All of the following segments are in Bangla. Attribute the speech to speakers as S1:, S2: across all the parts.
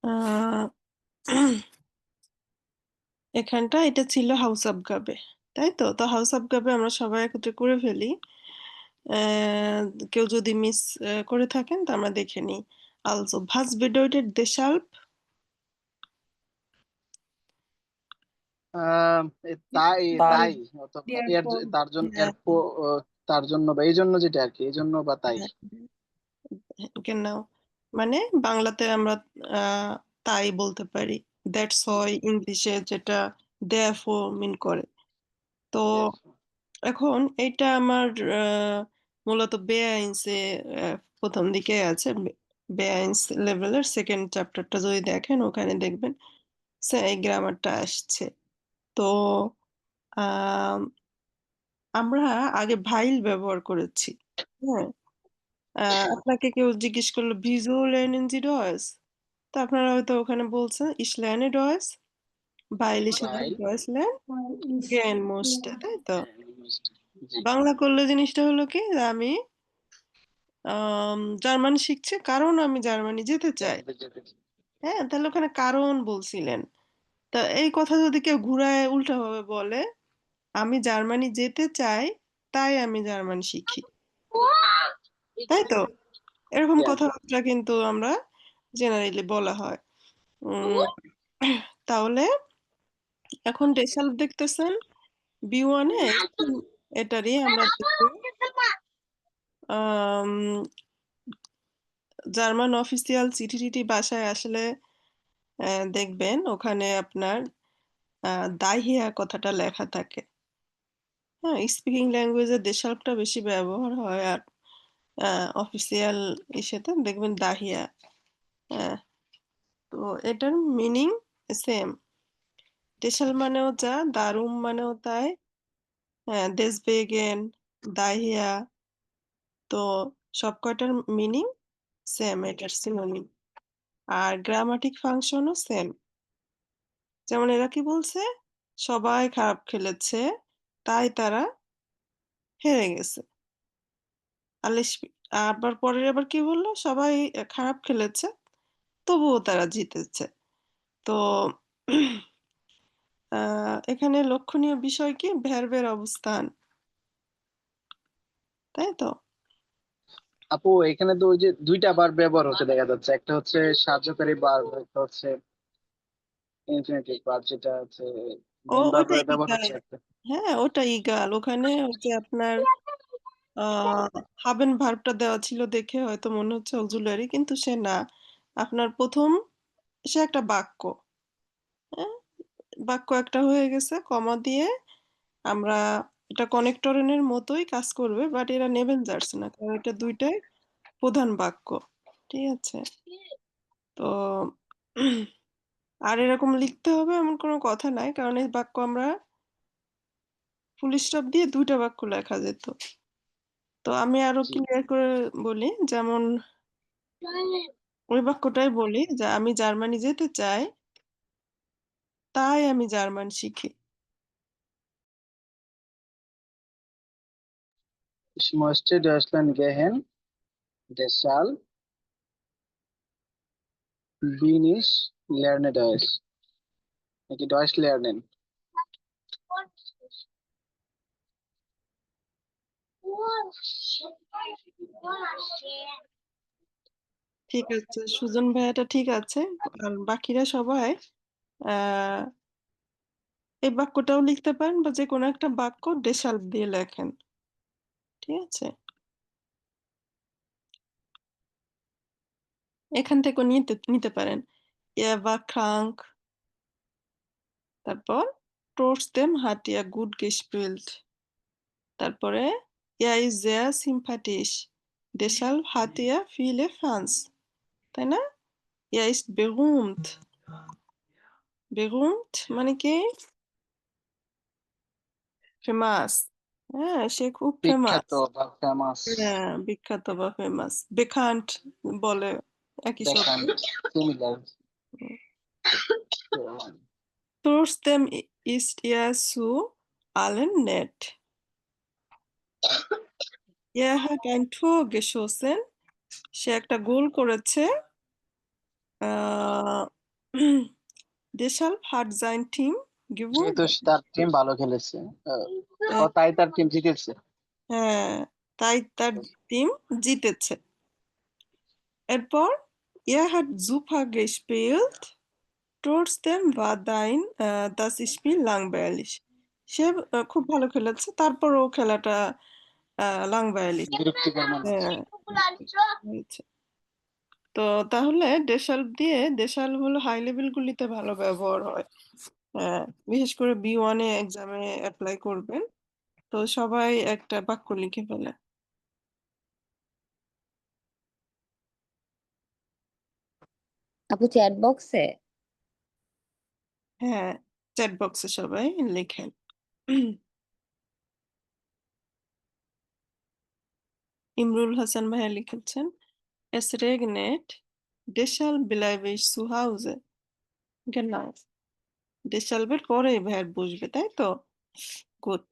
S1: আহ, এখানটা এটা ছিল হাউস অফ গাবে, তাই তো। তো হাউস অফ গাবে আমরা সবাই একত্রে করে ফেলি। আহ, কেউ যদি মিস করে থাকেন তা আমরা দেখে নিই। Also, was bedeutet deshalb?
S2: তাই
S3: তাই
S2: তাই অথবা তার জন্য
S1: হ্যাঁ,
S2: তার জন্য বা এই জন্য, যেটা আর কি, এই জন্য বা তাই।
S1: হ্যাঁ, genau। মানে বাংলাতে আমরা আহ, তাই বলতে পারি। দ্যাটস হয় ইংলিশে যেটা therefore মিন করে। তো
S2: Therefore,
S1: এখন এটা আমার মূলত বেআইনসে প্রথম দিকে আছে। বেআইনস লেভেলের সেকেন্ড চ্যাপ্টারটা যদি দেখেন ওখানে দেখবেন এই গ্রামারটা আসছে। তো আম, আমরা আগে ভাইল ব্যবহার করেছি। হ্যাঁ, আপনাকে কেউ জিজ্ঞেস করলো ভিজো lernen Sie Deutsch? তো আপনারা হয়তো ওখানে বলছেন ich lerne Deutsch weil ich nach
S2: ভাই।
S1: Deutschland gehen musste, তাই তো।
S2: জি।
S1: বাংলা করলে জিনিসটা হলো কি যে আমি জার্মানি শিখছি কারণ আমি জার্মানি যেতে চাই।
S2: জানতে যেতে চাই।
S1: হ্যাঁ, তাহলে ওখানে কারণ বলছিলেন। তা এই কথা যদি কেউ ঘুরায় উল্টা ভাবে বলে আমি জার্মানি যেতে চাই তাই আমি জার্মান শিখি, তাই তো। এরকম
S2: Yes,
S1: কথাবার্তা কিন্তু আমরা জেনারেলি বলা হয়। উম, তাহলে এখন রেজাল্ট দেখতেছেন B1-এ, এটারই আমরা দেখব আম, জার্মান অফিসিয়াল চিঠি টিটি বাসায় আসলে দেখবেন ওখানে আপনার দাহিয়া কথাটা লেখা থাকে। হ্যাঁ, স্পিকিং ল্যাঙ্গুয়েজে দেশালটা বেশি ব্যবহার হয়, আর অফিসিয়াল ইসেতে দেখবেন দাহিয়া। হ্যাঁ, তো এটার মিনিং সেম। দেশাল মানেও যা, দারুম মানেও তাই। হ্যাঁ, দেশবেগেন, দাহিয়া, তো সব কয়টার মিনিং সেম, এটার সিনোনিম। আর গ্রামাটিক ফাংশনও সেম। যেমন এরা কি বলছে, সবাই খারাপ খেলেছে তাই তারা হেরে গেছে। আলিশ আবার পরের আবার কি বললো, সবাই খারাপ খেলেছে তবুও তারা জিতেছে। তো এখানে লক্ষণীয় বিষয় কি ভ্যারবের অবস্থান, তাই তো।
S2: আপু এখানে তো ওই যে দুইটা বার ব্যবহার হচ্ছে দেখা যাচ্ছে, একটা হচ্ছে সাহায্যকারী বার, একটা হচ্ছে ইনফিনিটিভ বার, যেটা হচ্ছে মেইন
S1: ওটা
S2: ভার্বের ব্যবহার
S1: ইগাল।
S2: হচ্ছে একটা।
S1: হ্যাঁ, ওটা ইগাল। ওখানে ওই যে আপনার হাবেন ভার্বটা দেওয়া ছিল দেখে হয়তো মনে হচ্ছে অক্সিলারি, কিন্তু সে না। আপনার প্রথম সে একটা বাক্য। হ্যাঁ, বাক্য একটা হয়ে গেছে কমা দিয়ে। আমরা এটা কনেক্টরের মতোই কাজ করবে, বাট এরা নেবেন যাচ্ছে না কারণ এটা দুইটাই প্রধান বাক্য। ঠিক আছে। তো আর এরকম লিখতে হবে এমন কোনো কথা নাই, কারণ এই বাক্য আমরা ফুল স্টপ দিয়ে দুইটা বাক্য লেখা যেত। তো আমি আরো
S2: জি।
S1: ক্লিয়ার করে বলি, যেমন ওই বাক্যটাই বলি যে আমি জার্মানি যেতে চাই তাই আমি জার্মান শিখি।
S2: Ich möchte Deutschland gehen, deshalb bin ich lerne Deutsch, নাকি Deutsch lernen।
S1: ঠিক আছে, সুজন ভাইয়াটা ঠিক আছে। আর বাকিরা সবাই আহ এই বাক্যটাও লিখতে পারেন বা যে কোনো একটা বাক্য ডেশাল্প দিয়ে লেখেন। ঠিক আছে, এখান থেকে নিতে নিতে পারেন। Er war krank, তারপর trotzdem hat er gut gespielt, তারপরে er ist sehr sympathisch, deshalb hat er viele Fans, তাই না। Er ist berühmt, berühmt মানে কি ফেমাস। হ্যাঁ, সে খুব ফেমাস।
S2: বিখ্যাত বা ফেমাস।
S1: হ্যাঁ, বিখ্যাত বা ফেমাস। বেকান্ট বলে একই শব্দ।
S2: দেখান, similar.
S1: Trotzdem ist er zu allen nett. Er hat ein Tor geschossen, সে একটা গোল করেছে। আহ, deshalb hat sein Team
S2: যেহেতু
S1: gewonnen.
S2: তার টিম ভালো খেলেছে, ও
S1: আহ,
S2: তাই তার টিম জিতেছে।
S1: হ্যাঁ, তাই তার টিম জিতেছে। এরপর er hat super gespielt, trotzdem war das Spiel langweilig. সে খুব ভালো খেলেছে, তারপরও খেলাটা langweilig
S2: বিরক্তিকর মনে হচ্ছে।
S1: হ্যাঁ, হয়েছে। তো তাহলে ডেশাল্ব দিয়ে, ডেশাল্ব হলো হাই লেভেল গুলিতে ভালো ব্যবহার হয়। বিশেষ করে B1 এ এক্সামে অ্যাপ্লাই করবেন। তো সবাই একটা বাক্য লিখে ফেলে।
S3: আপু চ্যাট বক্সে?
S1: হ্যাঁ, চ্যাট বক্সে সবাই লিখেন। ইমরুল হাসান ভাইয়া লিখেছেন, es regnet, deshalb bleibe ich zu Hause. Genau. deshalb-এর পরে verb বসবে, তাই তো? গুড।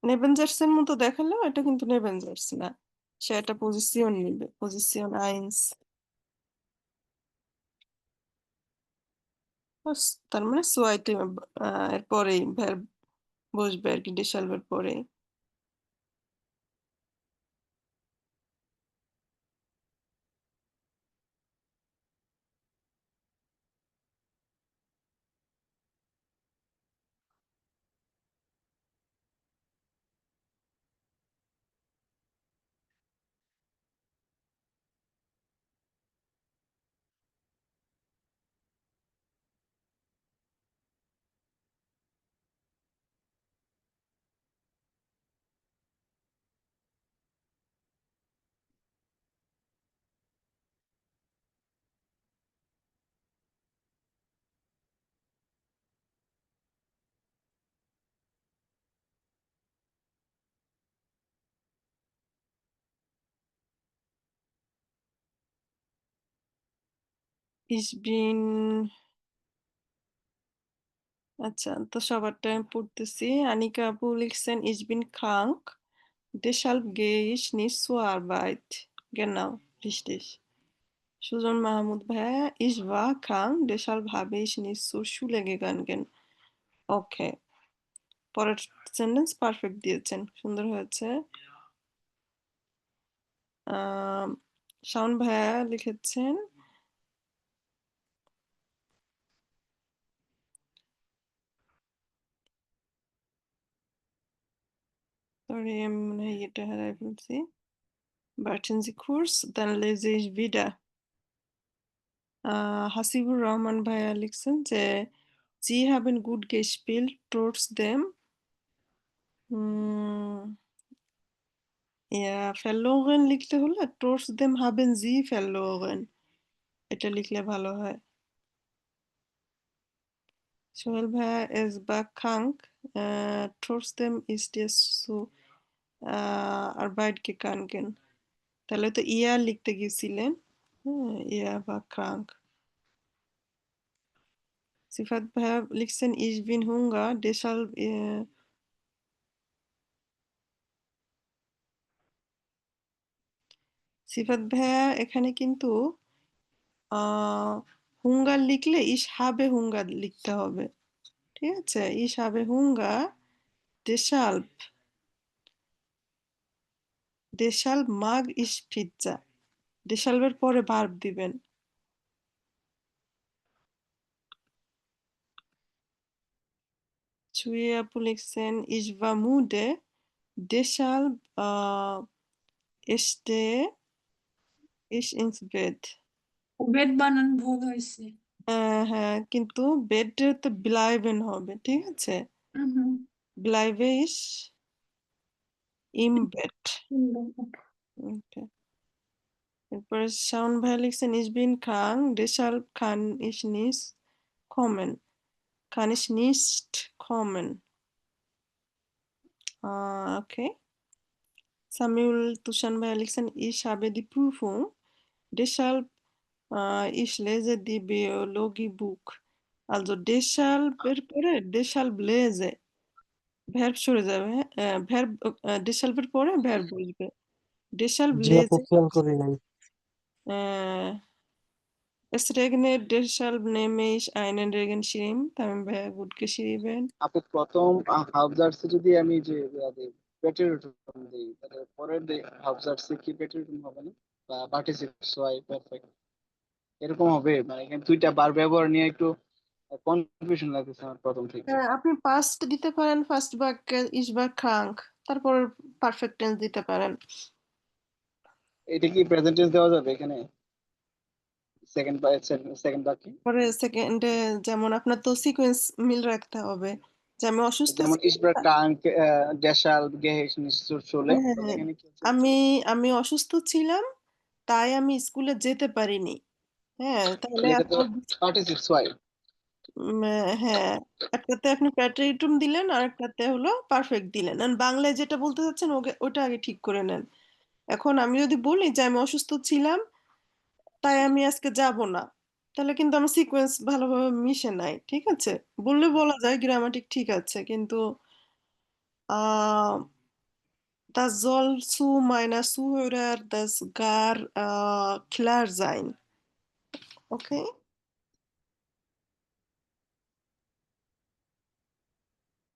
S1: নেবেনজার্সের মতো দেখালেও এটা কিন্তু নেবেনজার্স না, সে একটা পজিশন নিবে, পজিশন আইন্স। তার মানে সোয়াইতে এর পরেই verb বসবে আর কি, ডেশালভের পরে। ich bin, আচ্ছা তো সবারটা আমি পড়তেছি। আনিকা আপু লিখছেন ich bin krank, deshalb gehe ich nicht zur Arbeit. Genau, richtig. Sujan Mahmud ভাইয়া, ich war krank, deshalb habe ich nicht zur Schule gegangen. ওকে, পরের সেন্টেন্স পারফেক্ট দিয়েছেন, সুন্দর হয়েছে। শাওন ভাইয়া লিখেছেন, সরি আমি মনে হয় এটা হারাই ফেলছি। Warten Sie kurz, dann lese ich wieder. Hasibur Rahman ভাইয়া লিখছেন যে Sie haben gut gespielt, trotzdem verloren লিখতে হলে trotzdem haben Sie verloren এটা লিখলে ভালো হয়। সোহেল ভাইয়া es war krank, trotzdem ist es zu Arbeit gegangen। তাহলে তো ইয়া লিখতে গেছিলেন, ইয়া war krank। সিফাত ভাইয়া লিখছেন ich bin Hunger, deshalb সিফাত ভাইয়া এখানে কিন্তু হুঙ্গার লিখলে ich habe Hunger লিখতে হবে, ঠিক আছে? ich habe Hunger, deshalb mag ich Pizza। deshalb এর পরে ভার্ব দিবেন। ছুঁয়ে আপু লিখছেন ich war müde, deshalb stehe ich ins Bett।
S4: Bed বানান ভুল হয়েছে।
S1: হ্যাঁ, কিন্তু বেডে তো bleiben হবে, ঠিক আছে? bleibe ich im Bett। Okay. এরপরে শাওন ভাই লিখছেন ich bin krank, deshalb kann ich nicht kommen। kann ich nicht kommen। Okay. Samiul তুষান ভাই লিখছেন ich habe die Prüfung, deshalb ich lese die Biologie Buch। also deshalb এর পরে deshalb lese verb সরে যাবে, verb deshalb এর পরে verb বসবে। deshalb
S5: জি আপু
S1: lese
S5: খেয়াল করি নাই।
S1: Es regnet, deshalb nehme ich einen Regenschirm. Tamim ভাইয়া gut geschrieben.
S2: আপু প্রথম হাফজার্সে যদি আমি যে পেট্রিয়টিজম দিই তাহলে পরের হাফজার্সে কি পেট্রিয়টিজম হবে না বা পার্টিসিপেট সোয়াই পারফেক্ট এরকম হবে মানে এখানে দুইটা বার ব্যবহার নিয়ে একটু কনফিউশন লাগতেছে আমার প্রথম থেকে।
S1: আপনি past দিতে পারেন ফার্স্ট বাক্যে ich war krank, তারপর পারফেক্ট টেন্স দিতে পারেন।
S2: এটা কি প্রেজেন্ট টেন্স দেওয়া যাবে এখানে সেকেন্ড বাক্যে?
S1: পরে সেকেন্ডে যেমন আপনার তো সিকোয়েন্স মিল রাখতে হবে, যে আমি অসুস্থ
S2: যেমন
S1: ছিলাম।
S2: ইসব্রা টাঙ্ক ড্যাশাল গেহেশ নিশ্চয় চলে তাহলে
S1: হ্যাঁ,
S2: এখানে কি হচ্ছে
S1: আমি অসুস্থ ছিলাম, তাই আমি স্কুলে যেতে পারিনি। হ্যাঁ, তাহলে
S2: তাহলে এটা তো
S1: আপনার
S2: পার্টিসিপেট সোয়াই।
S1: হ্যাঁ, একটাতে আপনি প্যাট্রিয়টিজম দিলেন আর একটাতে হলো পারফেক্ট দিলেন। আর বাংলায় যেটা বলতে চাচ্ছেন ওটা আগে ঠিক করে নেন। এখন আমি যদি বলি যে আমি অসুস্থ ছিলাম তাই আমি আজকে যাব না, তাহলে কিন্তু আমার সিকোয়েন্স ভালোভাবে মিশে নাই। ঠিক আছে, বললে বলা যায় গ্রামাটিক ঠিক আছে, কিন্তু আহ das soll zu meiner Zuhörer das gar klar sein. Okay?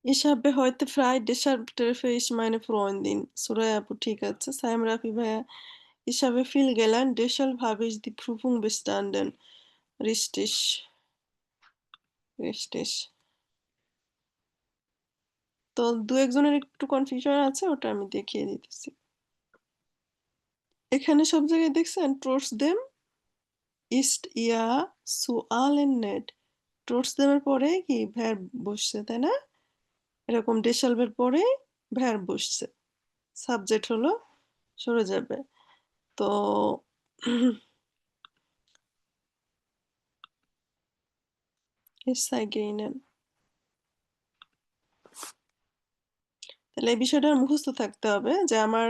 S1: Ich habe heute frei, deshalb treffe ich meine Freundin. Suraya আপু ঠিক আছে। সাইম রাফি ভাইয়া, ich habe viel gelernt, deshalb habe ich die Prüfung bestanden. Richtig, richtig. তো দু একজনের একটু কনফিউশন আছে, ওটা আমি দেখিয়ে দিতেছি। এখানে সব জায়গায় দেখছেন trotzdem ist ja zu allen nett. trotzdem এর পরে কি verb বসছে, তাই না? এরকম ডেশালভের পরে verb বসছে, সাবজেক্ট হলো সরে যাবে। তো সাইগেইনেন, তাহলে এই বিষয়টা মুখস্থ থাকতে হবে যে আমার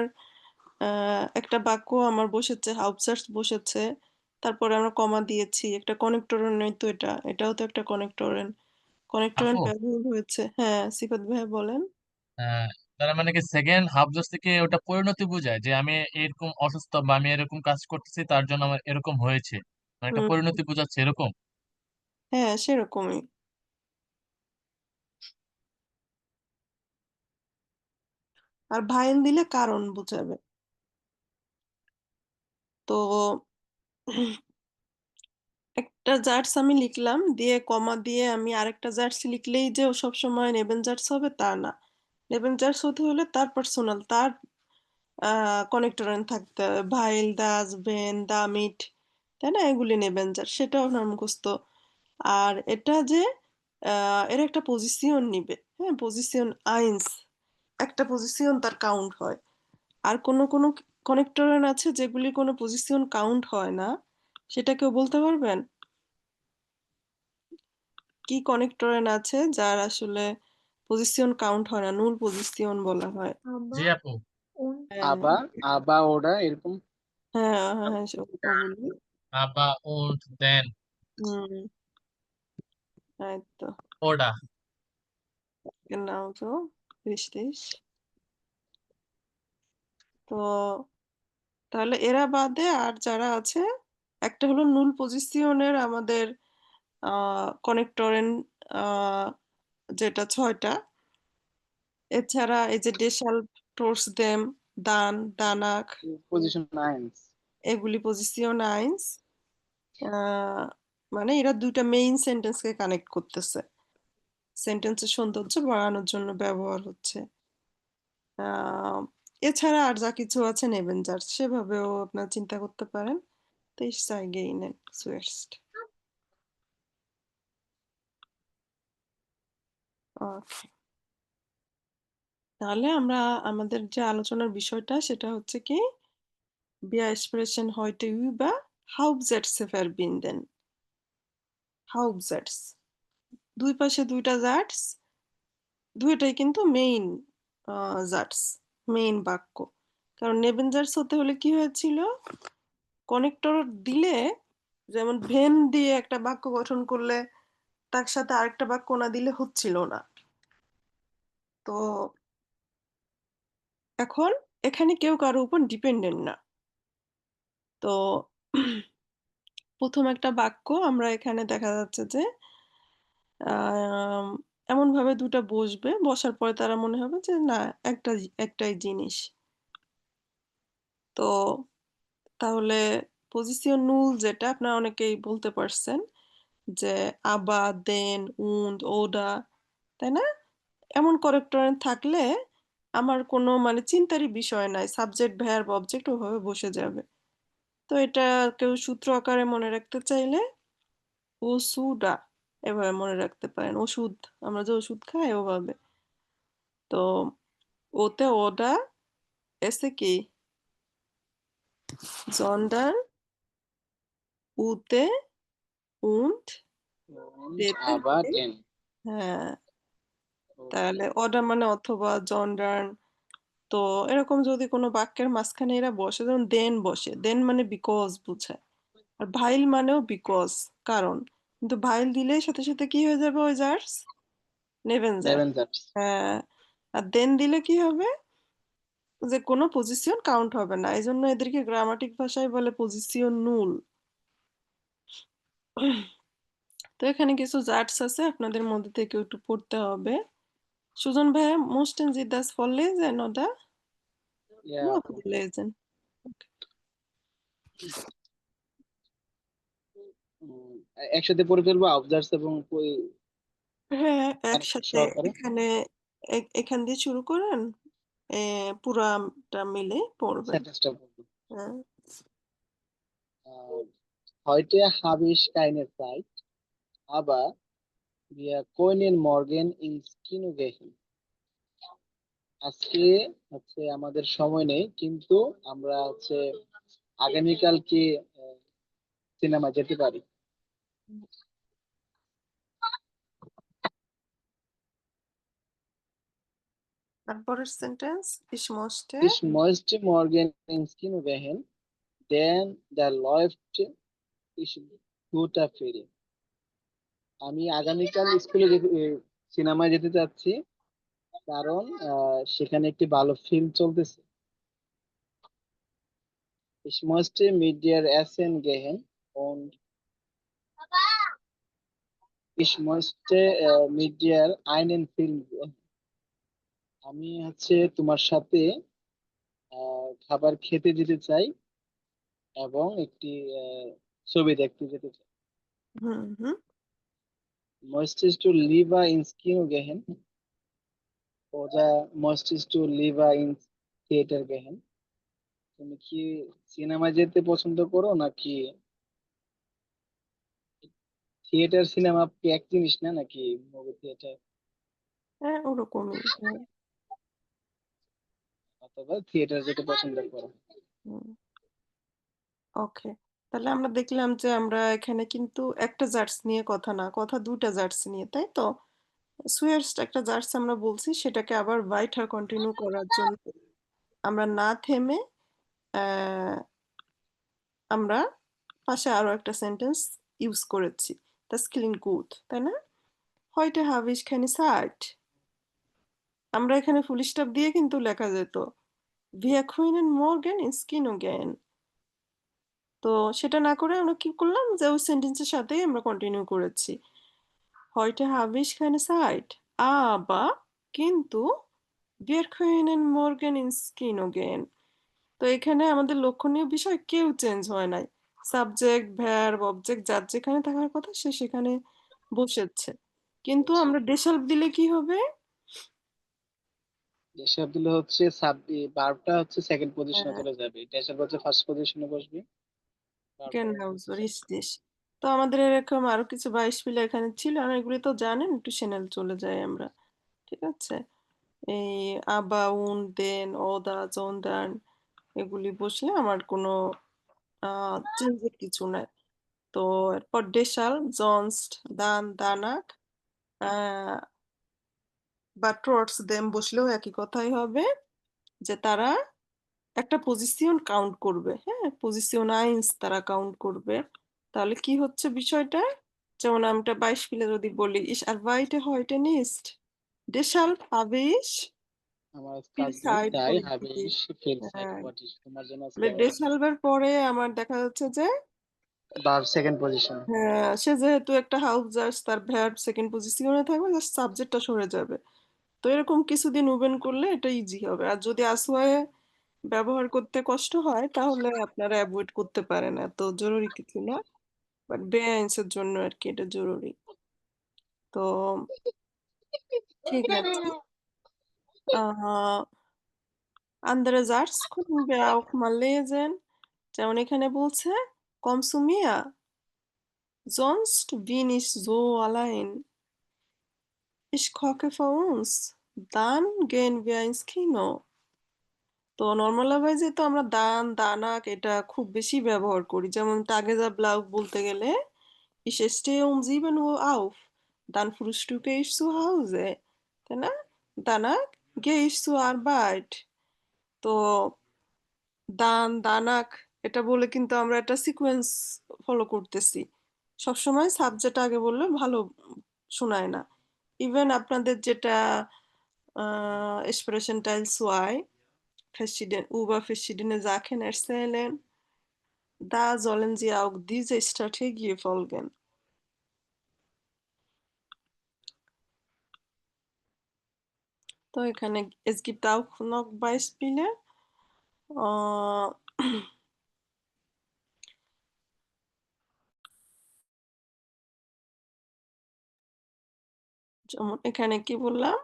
S1: একটা বাক্য আমার বসেছে, হাউপসার্স বসেছে, তারপরে আমরা কমা দিয়েছি, একটা কনেক্টরেন নেই তো, এটাও তো একটা কনেক্টরেন, কনেক্টরেন
S5: আপু
S1: ব্যবহার হয়েছে। হ্যাঁ, সিফাত ভাই বলেন।
S5: আহ, তার মানে কি সেকেন্ড হাফ জোস থেকে ওটা পরিণতি বোঝায় যে আমি এরকম অসুস্থ বা আমি এরকম কাজ করতেছি তার জন্য আমার এরকম হয়েছে, মানে একটা
S1: হুম,
S5: পরিণতি বোঝাচ্ছে এরকম।
S1: হ্যাঁ সেরকমই। আর ভাইন দিলে কারণ বোঝাবে। তো একটা জার্স আমি লিখলাম, দিয়ে কমা দিয়ে আমি আরেকটা জার্স লিখলেই যে ও সবসময় নেবেন জার্স হবে তা না। নেবেন জার্স হতে হলে তার পার্সোনাল, তার কনেক্টরেন থাকতে হবে, ভাইল, দাস, ভেন, দামিট, তাই না? এগুলি নেবেন জার্স, সেটাও আপনার মুখস্থ। আর এটা যে এর একটা পজিশন নিবে, হ্যাঁ, পজিশন আইন্স, একটা পজিশন তার কাউন্ট হয়। আর কোন কোন কনেক্টরেন আছে যেগুলি কোনো পজিশন কাউন্ট হয় না, সেটা কেউ বলতে পারবেন? কি কনেক্টরেন আছে যার আসলে পজিশন কাউন্ট হয় না, নুল পজিশন বলা হয়?
S5: জি আপু।
S1: হ্যাঁ,
S2: আবা আবা ওরা এরকম।
S1: হ্যাঁ, হ্যাঁ, হ্যাঁ, ওগুলি।
S5: আবা und দেন
S1: হুম, এই তো,
S5: ওডা।
S1: genau so, richtig. তো তাহলে এরা বাদে আর যারা আছে, একটা হলো নুল পজিশনের আমাদের কনেক্টরেন, যেটা 6টা। এছাড়া এই যে ডেশাল, টোর্স দেম, দান, দানাক,
S2: পজিশন নাইন্স।
S1: এগুলি পজিশন আইন্স। মানে এরা দুইটা মেইন সেন্টেন্সকে কানেক্ট করতেছে, সেন্টেন্সের সৌন্দর্য বাড়ানোর জন্য ব্যবহার হচ্ছে। আহ, এছাড়া আর যা কিছু আছে নেবেন যার, সেভাবেও আপনার চিন্তা করতে পারেন। তো ich zeige Ihnen zuerst. Okay. তাহলে আমরা আমাদের যে আলোচনার বিষয়টা সেটা হচ্ছে কি, Wir sprechen heute über Hauptsätze verbinden. Hauptsätze, দুই পাশে দুইটা জাটস, দুইটাই কিন্তু মেইন জাটস, মেইন বাক্য। কারণ নেবেন জাটস হতে হলে কি হয়েছিল, কনেক্টর দিলে, যেমন ভেন দিয়ে একটা বাক্য গঠন করলে তার সাথে আরেকটা বাক্য না দিলে হচ্ছিল না। তো এখন এখানে কেউ কারো উপর ডিপেন্ডেন্ট না। তো প্রথম একটা বাক্য আমরা এখানে দেখা যাচ্ছে যে আম এমনভাবে ২ টা বসবে, বসার পরে তারা মনে হবে যে না একটাই জিনিস। তো তাহলে পজিশন নুল যেটা আপনারা অনেকেই বলতে পারছেন যে aber, den, und, oder, তাই না? এমন করেক্টরেন্ট থাকলে আমার কোনো মানে চিন্তারই বিষয় নাই। সাবজেক্ট, ভার্ব, অবজেক্ট ওভাবে বসে যাবে। তো এটা কেউ সূত্র আকারে মনে রাখতে চাইলে ওষুধা এভাবে মনে রাখতে পারেন। ওষুধ, আমরা যে ওষুধ খাই ওভাবে। তো ওতে ওডা এসে কি? sondern, উতে, und,
S2: Und
S1: ডেতে
S2: aber
S1: যে।
S2: den.
S1: হ্যাঁ,
S2: Okay.
S1: তাহলে অর্ডার মানে অথবা, জন্ডার্ন। তো এরকম যদি কোনো বাক্যের মাঝখানে এরা বসে, যেমন দেন বসে, দেন মানে বিকজ বোঝায়। আর ভাইল মানেও বিকজ, কারণ। কিন্তু ভাইল দিলেই সাথে সাথে কি হয়ে যাবে ওই জার্স? নেভেনজার।
S2: Nebensatz.
S1: হ্যাঁ, আর দেন দিলে কি হবে? যে কোনো পজিশন কাউন্ট হবে না, এই জন্য এদেরকে গ্রামাটিক ভাষায় বলে পজিশন নুল। তো এখানে কিছু জার্স আছে, আপনাদের মধ্যে থেকে একটু পড়তে হবে। সুজন ভাইয়া mussten Sie das vorlesen, oder?
S2: Ja,
S1: Ja,
S2: okay.
S1: lesen.
S2: একসাথে পড়ে ফেলবো অবজার্ভস এবং
S1: হ্যাঁ,
S2: কানেক্টর
S1: একসাথে
S2: সহকারে।
S1: এখান দিয়ে শুরু করেন, পুরাটা মিলে পড়বেন।
S2: সেন্টেন্সটা বলবো।
S1: হ্যাঁ,
S2: Heute habe ich keine Zeit, aber wir können morgen ins Kino gehen. আজকে হচ্ছে আমাদের সময় নেই, কিন্তু আমরা হচ্ছে আগামীকালকে সিনেমা যেতে পারি।
S1: তারপরের sentence, ich möchte,
S2: Ich möchte morgen ins Kino gehen, denn da läuft ich guter Film. আমি আগামীকাল সিনেমায় যেতে চাচ্ছি, কারণ সেখানে একটি ভালো ফিল্ম চলতেছে। Ich möchte mit dir essen gehen und ich möchte mit dir einen Film sehen. আমি হচ্ছে তোমার সাথে খাবার খেতে যেতে চাই এবং একটি ছবি দেখতে যেতে চাই।
S1: হুম হুম,
S2: Möchtest du lieber ins Kino gehen oder möchtest du lieber ins Theater gehen? তুমি কি সিনেমা যেতে পছন্দ করো নাকি থিয়েটার? সিনেমা কি এক জিনিস না নাকি? মুভি থিয়েটার
S1: হ্যাঁ ওরকমই, হ্যাঁ।
S2: অথবা থিয়েটার যেতে পছন্দ করো?
S1: ওকে, তাহলে আমরা দেখলাম যে আমরা এখানে কিন্তু একটা জার্স নিয়ে কথা না, কথা 2টা জার্স নিয়ে, তাই তো? সুয়ের্সট একটা জার্স আমরা বলছি, সেটাকে আবার ভাইটার কন্টিনিউ করার জন্য আমরা না থেমে আহ, আমরা পাশে আরো একটা সেন্টেন্স ইউজ করেছি, das klingt gut, তাই না? heute habe ich keine Zeit, আমরা এখানে ফুল স্টপ দিয়ে কিন্তু লেখা যেত wir können morgen ins Kino gehen। তো সেটা না করে আমরা কি করলাম, যে ওই সেন্টেন্সের সাথেই আমরা কন্টিনিউ করেছি, heute habe ich keine Zeit, aber কিন্তু wir können morgen ins Kino gehen। তো এখানে আমাদের লক্ষণীয় বিষয় কেউ চেঞ্জ হয় নাই, সাবজেক্ট, ভার্ব, অবজেক্ট যার যেখানে থাকার কথা সে সেখানে বসেছে। কিন্তু আমরা ডেশাল্প দিলে কি হবে?
S2: যেসব দিলে হচ্ছে ভার্বটা হচ্ছে সেকেন্ড পজিশনে
S1: হ্যাঁ,
S2: চলে যাবে, যেসব হচ্ছে ফার্স্ট পজিশনে বসবে, ভার্বটা
S1: genau
S2: হচ্ছে
S1: so
S2: second।
S1: richtig। তো আমাদের এরকম আরো কিছু বাইশপিলে এখানে ছিল, আর এগুলি তো জানেন, একটু চ্যানেল চলে যাই আমরা, ঠিক আছে? এই আবা, উন, দেন, ওদা, জন্দান এগুলি বসলে আমার কোনো চেঞ্জের কিছু নাই। তো এরপর ডেশাল, জনস্ট, দান, দানাক বা ট্রটস দেম বসলেও একই কথাই হবে, যে তারা একটা পজিশন কাউন্ট করবে। হ্যাঁ, পজিশন আইন্স তারা কাউন্ট করবে। তাহলে কি হচ্ছে বিষয়টা? যেমন আমরা 22 যদি বলি ich arbeite heute nicht, deshalb habe ich
S2: আমার
S1: ফিল
S2: কাজ নেই
S1: সাইড
S2: তাই
S1: বলে
S2: হবে
S1: কি?
S2: ফিল সাইড
S1: হ্যাঁ,
S2: হোয়াট ইজ তোমার জন্য আজকে
S1: মানে ডেসালভের পরে আমার দেখা যাচ্ছে যে
S2: ভার্ব সেকেন্ড পজিশন।
S1: হ্যাঁ, সে যেহেতু একটা হাউস জাজ, তার ভার্ব সেকেন্ড পজিশনে থাকবে, জাস্ট সাবজেক্টটা সরে যাবে। তো এরকম কিছুদিন ওপেন করলে এটা ইজি হবে। আর যদি আসওয়ায় ব্যবহার করতে কষ্ট হয় তাহলে আপনারা অ্যাভয়েড করতে পারেন, এত জরুরি কিছু না, বাট বেআইনসের জন্য আর কি এটা জরুরি। তো ঠিক আছে। andere Satz können wir auch mal lesen, যেমন এখানে বলছে komm zu mir, sonst bin ich so allein, ich koche für uns, dann gehen wir ins Kino। তো নর্মালাইজে তো আমরা দান দানাক এটা খুব বেশি ব্যবহার করি, যেমন তাগেজা ব্লাউক বলতে গেলে ich stehe um 7 Uhr auf, dann frühstücke ich zu Hause, তাই না? danach gehe ich zur Arbeit। তো দান দানাক এটা বলে কিন্তু আমরা একটা সিকোয়েন্স ফলো করতেছি, সবসময় সাবজেক্ট আগে বললে ভালো শোনায় না। ইভেন আপনাদের যেটা এক্সপ্রেশন টাইল সোয়াই über verschiedene Sachen erzählen, da sollen Sie auch diese Strategie folgen। তো এখানে es gibt auch noch Beispiele, আহ, যেমন এখানে কি বললাম,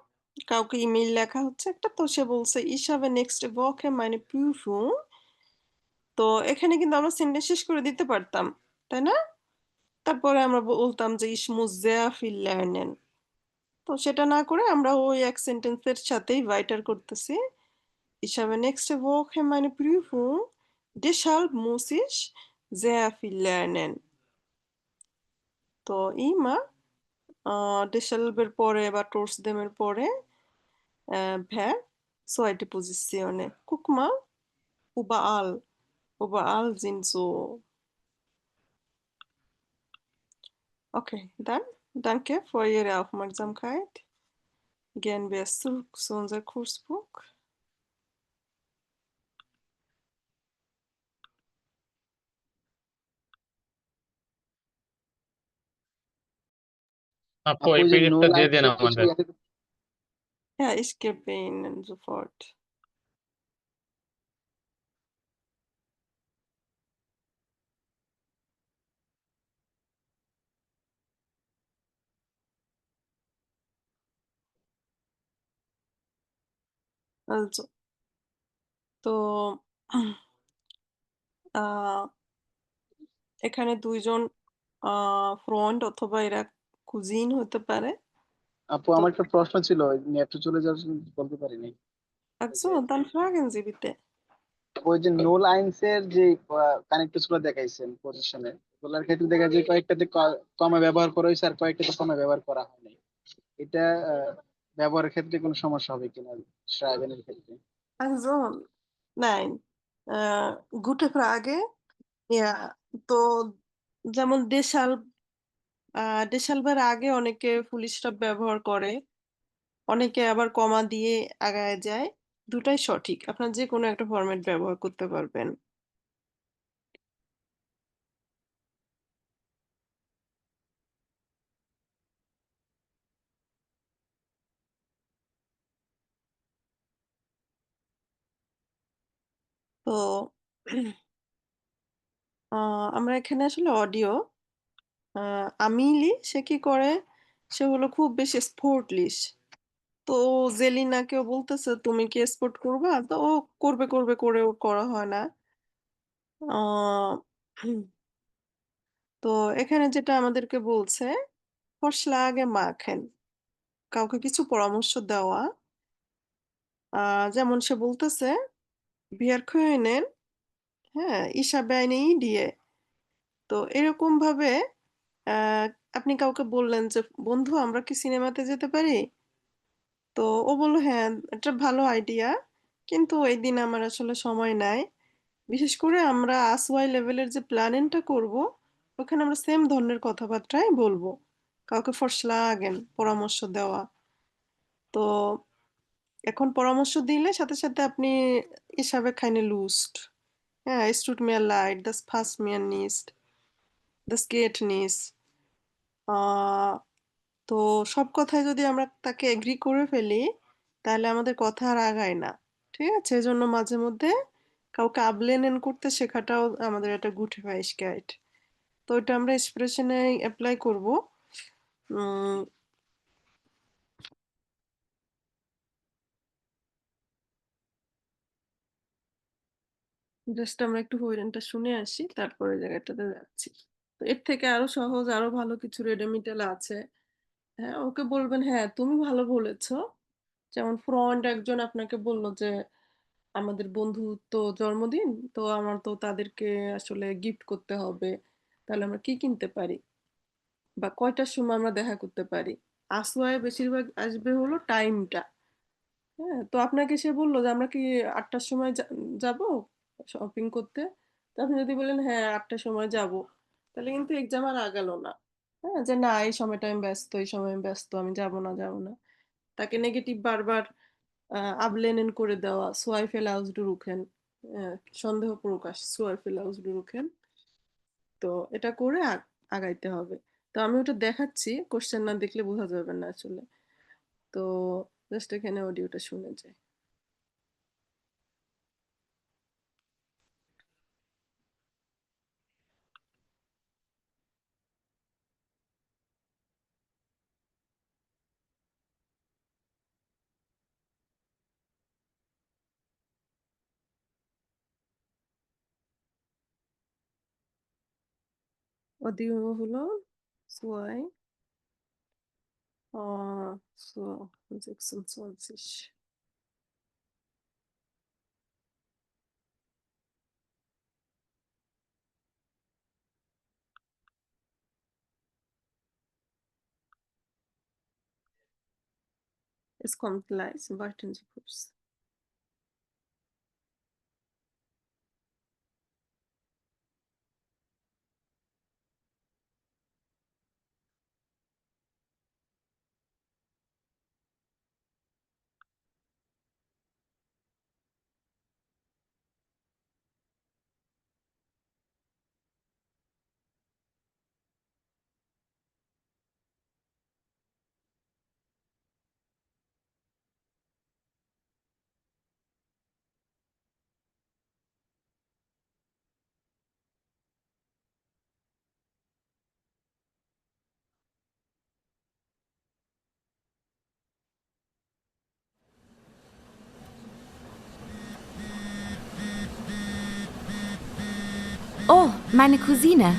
S1: কাউকে ইমেইল লেখা হচ্ছে একটা, তো সে বলছে ich habe nächste Woche meine Prüfung। তো এখানে কিন্তু আমরা সেন্টেন্স শেষ করে দিতে পারতাম, তাই না? তারপরে আমরা বলতাম যে ich muss sehr viel lernen। তো সেটা না করে আমরা ওই এক সেন্টেন্সের সাথেই weiter করতেছি, ich habe nächste Woche meine Prüfung, deshalb muss ich sehr viel lernen। তো ইমা deshalb এর পরে বা trotzdem এর পরে Verb zweite Position, guck mal, überall, überall sind so। Okay, dann danke für Ihre Aufmerksamkeit, gehen wir zurück zu unserem Kursbuch।
S5: আপু
S2: আপু
S5: এই
S2: ওই যে নো
S5: পিডিএফটা দিয়ে দেন
S2: লাইনসের কিছু
S5: আমাদের।
S1: Ja, ich gebe Ihnen sofort। Also, তো আহ, এখানে দুইজন ফ্রন্ট অথবা এরা কুজিন হতে পারে।
S2: আপু
S1: তো
S2: আমার একটা প্রশ্ন ছিল, নেট চলে যাওয়ার জন্য বলতে পারিনি। ওই
S1: আচ্ছা,
S2: যে
S1: dann fragen Sie bitte।
S2: ওই যে নো লাইনসের যে কানেক্টরস গুলো দেখাইছেন পজিশনে, ওগুলোর ক্ষেত্রে দেখা যায় কয়েকটাতে কমা ব্যবহার করা হয়েছে আর কয়েকটাতে কমা ব্যবহার করা হয়নি। এটা ব্যবহারের ক্ষেত্রে কোনো সমস্যা হবে কিনা শ্রাবণের ক্ষেত্রে?
S1: Also, nein, gute Frage। Ja, তো যেমন দেশাল, দেশালবার আগে অনেকে ফুল স্টপ ব্যবহার করে, অনেকে আবার কমা দিয়ে আগায় যায়। দুটাই সঠিক, আপনার যে কোনো একটা ফরম্যাট ব্যবহার করতে পারবেন। তো আমরা এখানে আসলে অডিও, আমিলি সে কি করে, সে হলো খুব বেশি স্পোর্টলিশ। তো জেলিনাকেও বলতেছে তুমি কি স্পোর্ট করবা, তো ও করবে করবে করে ওর করা হয় না। আহ, তো এখানে যেটা আমাদেরকে বলছে ফরশলাগে মাখেন, কাউকে কিছু পরামর্শ দেওয়া। যেমন সে বলতেছে বিয়ার খেয়ে নেন, হ্যাঁ ঈশা বেআইনি দিয়ে। তো এরকম ভাবে আহ, আপনি কাউকে বললেন যে বন্ধু আমরা কি সিনেমাতে যেতে পারি, তো ও বললো হ্যাঁ এটা ভালো আইডিয়া, কিন্তু এই দিন আমার আসলে সময় নাই। বিশেষ করে আমরা আসওয়াই লেভেলের যে প্ল্যানিংটা করব, ওখানে আমরা সেম ধরনের কথাবার্তাই বলবো, কাউকে ফরসলাগেন পরামর্শ দেওয়া। তো এখন পরামর্শ দিলে সাথে সাথে আপনি ich habe keine Lust. হ্যাঁ, es tut mir leid, das passt mir nicht, das geht nicht. আহ, তো সব কথায় যদি আমরা তাকে এগ্রি করে ফেলি তাহলে আমাদের কথা আর আগায় না। ঠিক আছে, এজন্য মাঝে মধ্যে কাউকে আবলেনন করতে শেখাটাও আমাদের একটা গুড ফাইসকেট। তো এটা আমরা এক্সপ্রেশনে অ্যাপ্লাই করব। জাস্ট আমরা একটু হইরানটা শুনে আসি, তারপরে জায়গাটাতে যাচ্ছি। তো এর থেকে আরো সহজ আরো ভালো কিছু রেডমিটেল আছে। হ্যাঁ, ওকে বলবেন হ্যাঁ তুমি ভালো বলেছো। যেমন ফ্রন্ট একজন আপনাকে বলল যে আমাদের বন্ধুর তো জন্মদিন, তো আমার তো তাদেরকে আসলে গিফট করতে হবে, তাহলে আমরা কি কিনতে পারি বা কয়টার সময় আমরা দেখা করতে পারি। আসওয়ায় বেশিরভাগ আসবে হলো টাইমটা। হ্যাঁ, তো আপনাকে সে বলল যে আমরা কি ৮টার সময় যাব শপিং করতে। তো আপনি যদি বলেন হ্যাঁ ৮টার সময় যাব, তাহলে কিন্তু এক্সাম আর আগালো না। হ্যাঁ, যে না এই সময়টা আমি ব্যস্ত, এই সময় আমি ব্যস্ত, আমি যাব না যাব না। তাকে নেগেটিভ বারবার আবলেনেন করে দেওয়া, সোয়াইফেল আউসডুরুখেন, সন্দেহ প্রকাশ, সোয়াইফেল আউসডুরুখেন। তো এটা করে আগাইতে হবে। তো আমি ওটা দেখাচ্ছি, কোশ্চেন না দেখলে বোঝা যাবে না আসলে। তো জাস্ট এখানে অডিওটা শুনে যাই। অডিও হলো সোয়াই so 26. Es kommt gleich, warten Sie kurz.
S6: Oh, meine Cousine.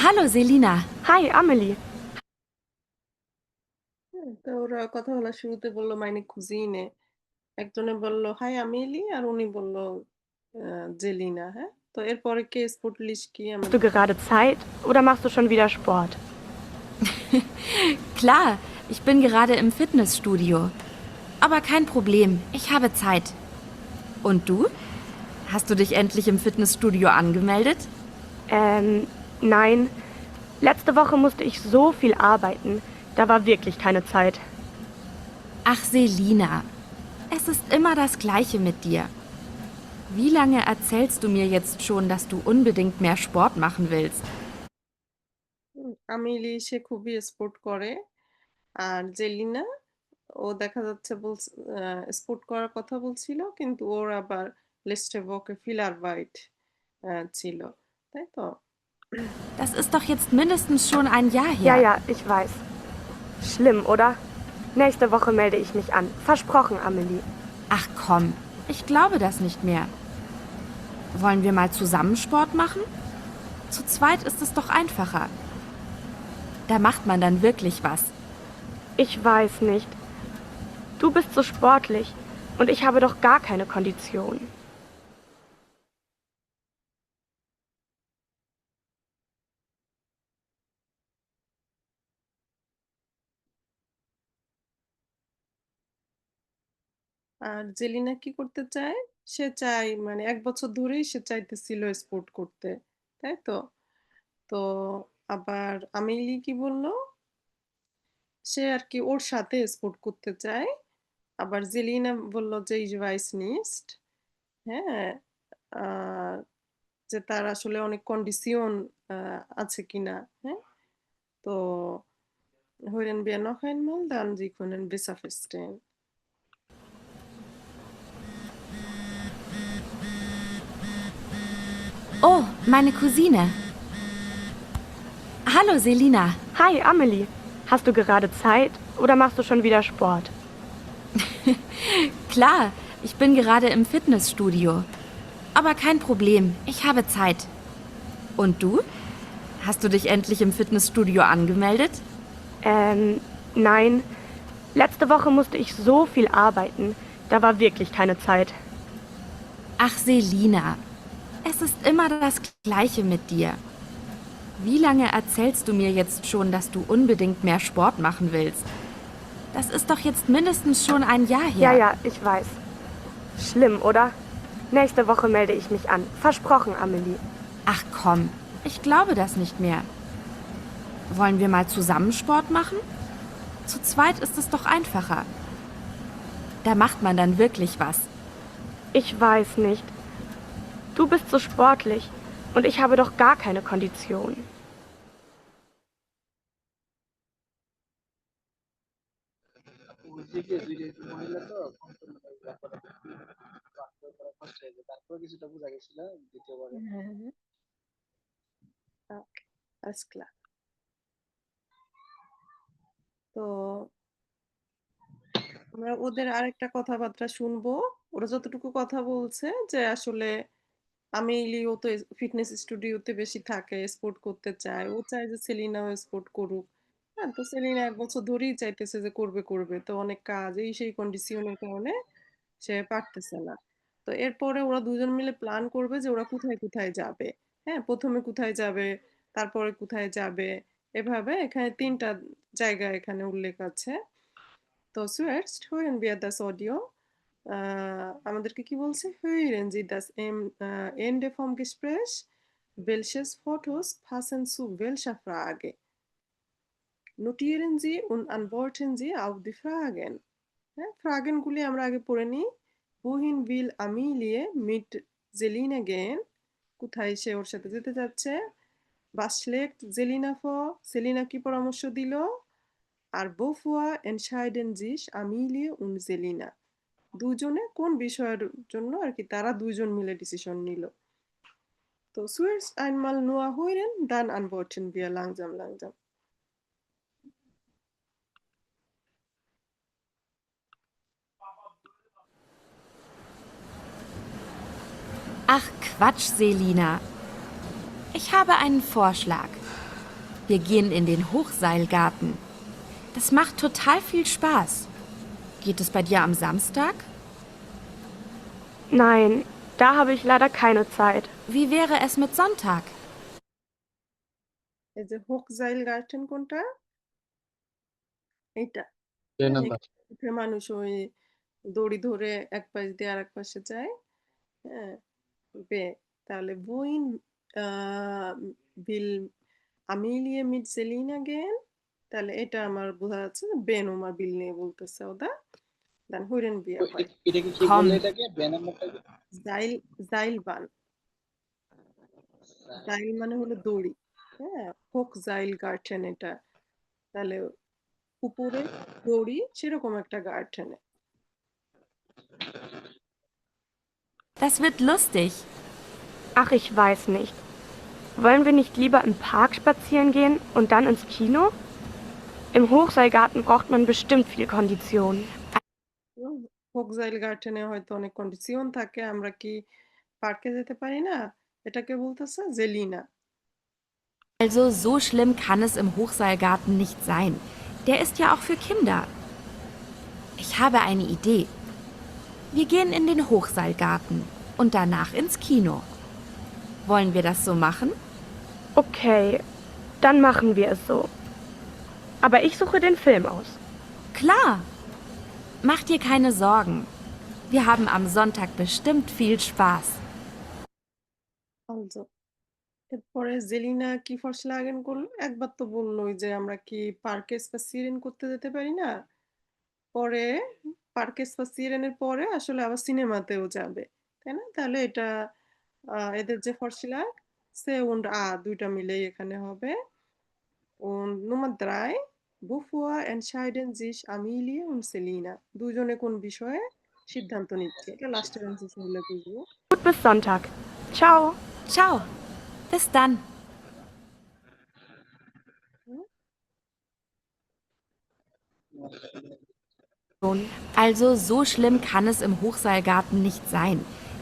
S6: Hallo, Selina.
S7: Hi, Amelie.
S1: হ্যাঁ, তো ওরা কথা বলার শুরুতে বললো মাইনে কুজিনে, একজনে বলল হাই আমিলি আর উনি বলল জেলিনা। হ্যাঁ, তো এরপরে কে স্পোর্টলিশ কি আমরা
S7: Hast du gerade Zeit oder machst du schon wieder Sport?
S6: Klar, ich bin gerade im Fitnessstudio. Aber kein Problem, ich habe Zeit. Und du? Hast du dich endlich im Fitnessstudio angemeldet?
S7: Nein. Letzte Woche musste ich so viel arbeiten. Da war wirklich keine Zeit.
S6: Ach, Selina, es ist immer das Gleiche mit dir. Wie lange erzählst du mir jetzt schon, dass du unbedingt mehr Sport machen willst?
S1: আমিলি সে খুবই স্পোর্ট করে, আর জেলিনা ও দেখা যাচ্ছে স্পোর্ট করার কথা বলছিল, কিন্তু ওর আবার লেস্টে বকে ফিলারবাইট ছিল, তাই তো?
S6: Das ist doch jetzt mindestens schon ein Jahr
S7: Ja,
S6: her.
S7: ja, ich weiß. Schlimm, oder? Nächste Woche melde ich mich an. Versprochen, Amelie.
S6: Ach komm, ich glaube das nicht mehr. Wollen wir mal zusammen Sport machen? Zu zweit ist es doch einfacher. Da macht man dann wirklich was.
S7: Ich weiß nicht. Du bist so sportlich und ich habe doch gar keine Kondition.
S1: R Zelina কি করতে চায়? সে চায় মানে ১ বছর ধরেই সে চাইতেছিল স্পোর্ট করতে, তাই তো? তো আবার আমিলি কি বলল? সে আর কি ওর সাথে স্পোর্ট করতে চায়, আবার জেলিনা বলল যে ich weiß nicht, হ্যাঁ? আ যে তার আসলে অনেক কন্ডিশন আছে কিনা, হ্যাঁ? তো hören wir noch einmal, dann Sie können besser verstehen.
S6: Oh, meine Cousine. Hallo, Selina.
S7: Hi, Amelie. Hast du gerade Zeit oder machst du schon wieder Sport?
S6: Klar, ich bin gerade im Fitnessstudio. Aber kein Problem, ich habe Zeit. Und du? Hast du dich endlich im Fitnessstudio angemeldet?
S7: Nein. Letzte Woche musste ich so viel arbeiten. Da war wirklich keine Zeit.
S6: Ach, Selina, es ist immer das Gleiche mit dir. Wie lange erzählst du mir jetzt schon, dass du unbedingt mehr Sport machen willst? Das ist doch jetzt mindestens schon ein Jahr her.
S7: Ja, ich weiß. Schlimm, oder? Nächste Woche melde ich mich an. Versprochen, Amelie.
S6: Ach komm, ich glaube das nicht mehr. Wollen wir mal zusammen Sport machen? Zu zweit ist es doch einfacher. Da macht man dann wirklich was.
S7: Ich weiß nicht. Du bist so sportlich und ich habe doch gar keine Kondition.
S2: ওইদিকে দুইটা মহিলা তো ব্যাপারটা কষ্ট হয়ে যায়, তারপর কিছুটা বোঝা গেছিল দ্বিতীয়বারে।
S1: Okay, alles klar. তো আমরা ওদের আরেকটা কথাবার্তা শুনবো। ওরা যতটুকু কথা বলছে যে আসলে আমিলিও তো ফিটনেস স্টুডিওতে বেশি থাকে, স্পোর্ট করতে চায়। ও চায় যে সেলিনাও স্পোর্ট করুক। হ্যাঁ, তো সেলিনা ১ বছর ধরেই চাইতেছে যে করবে। তো অনেক কাজ এই সেই কন্ডিশনের কারণে সে পারতেছে না। তো এরপরে ওরা ২ জন মিলে প্ল্যান করবে যে ওরা কোথায় যাবে। হ্যাঁ, ১ম এ কোথায় যাবে, তারপরে কোথায় যাবে। এভাবে এখানে ৩ টা জায়গা এখানে উল্লেখ আছে। তো zuerst hören wir das Audio. আমাদেরকে কি বলছে? Hören Sie das Ende vom Gespräch. Welches Fotos passen zu welcher Frage? Notieren Sie und antworten Sie auf die Fragen. হ্যাঁ, ফ্রাগেনগুলি আমরা আগে পড়ে নিই। Wohin will Amelie mit Selina gehen? কোথায় সে ওর সাথে যেতে চাচ্ছে? Was schlägt Selina vor? Selina কি পরামর্শ দিল? আর wofür entscheiden sich Amelie und Selina? দুজনে কোন বিষয়ের জন্য আর কি তারা ২ জন মিলে ডিসিশন নিল। তো zuerst einmal nur hören, dann antworten wir langsam.
S6: Ach Quatsch, Selina. Ich habe einen Vorschlag. Wir gehen in den Hochseilgarten. Das macht total viel Spaß. Geht es bei dir am Samstag?
S7: Nein, da habe ich leider keine Zeit.
S6: Wie wäre es mit Sonntag?
S1: এই যে হোকজাইলগার্টেন কোনটা? এইটা।
S2: দুই
S1: হ্যাঁ,
S2: নাম্বার।
S1: এখানে মানুষ ওই দড়ি ধরে এক পাশ দিয়ে আরেক পাশে যায়। হ্যাঁ, তাহলে wohin will Amelie mit Selina gehen? তাহলে এটা আমার বোঝা যাচ্ছে যে বেন ওমার বিল নিয়ে বলতেছে ওটা। Dann hören wir weiter.
S2: এটাকে কি
S6: Komm.
S2: বললে এটাকে? বে নাম্বারটাকে?
S1: Seilbahn. জাইল মানে হলো দড়ি। হ্যাঁ, হোকজাইলগার্টেন এটা। তাহলে উপরে দড়ি সেরকম একটা গার্টেনে।
S6: Das wird lustig.
S7: Ach, ich weiß nicht. Wollen wir nicht lieber im Park spazieren gehen und dann ins Kino? Im Hochseilgarten braucht man bestimmt viel Kondition.
S1: হোকজাইলগার্টেনে হয়তো অনেক কন্ডিশন থাকে। আমরা কি পার্কে যেতে পারি না? এটাকে বলতেছে Zelina.
S6: Also so schlimm kann es im Hochseilgarten nicht sein. Der ist ja auch für Kinder. Ich habe eine Idee. Wir gehen in den Hochseilgarten und danach ins Kino. Wollen wir das so machen?
S7: Okay, dann machen wir es so. Aber ich suche den Film aus.
S6: Klar. Mach dir keine Sorgen. Wir haben am Sonntag bestimmt viel Spaß.
S1: Also, এরপরে জেলিনা কি ফরশলাগেন করলো? একবার তো বললোই যে আমরা কি পার্কে স্পাসিয়েরিন করতে যেতে পারি না? পরে পার্কে স্পাসিয়েরেনের পরে আসলে আবার সিনেমাতেও যাবে। তাই না? তাহলে এটা এদের যে Vorschlag সে und a ২ টা মিলেই এখানে হবে। Und Nummer 3 wovor entscheiden sich Amelie und Selina? দুজনে কোন বিষয়ে সিদ্ধান্ত নিচ্ছে? এটা লাস্টের অ্যান্সার হলে বুঝবো।
S7: Gut, bis Sonntag. Ciao.
S6: Ciao. Bis dann.
S1: Hmm?
S6: Also so schlimm kann es im Hochseilgarten nicht sein.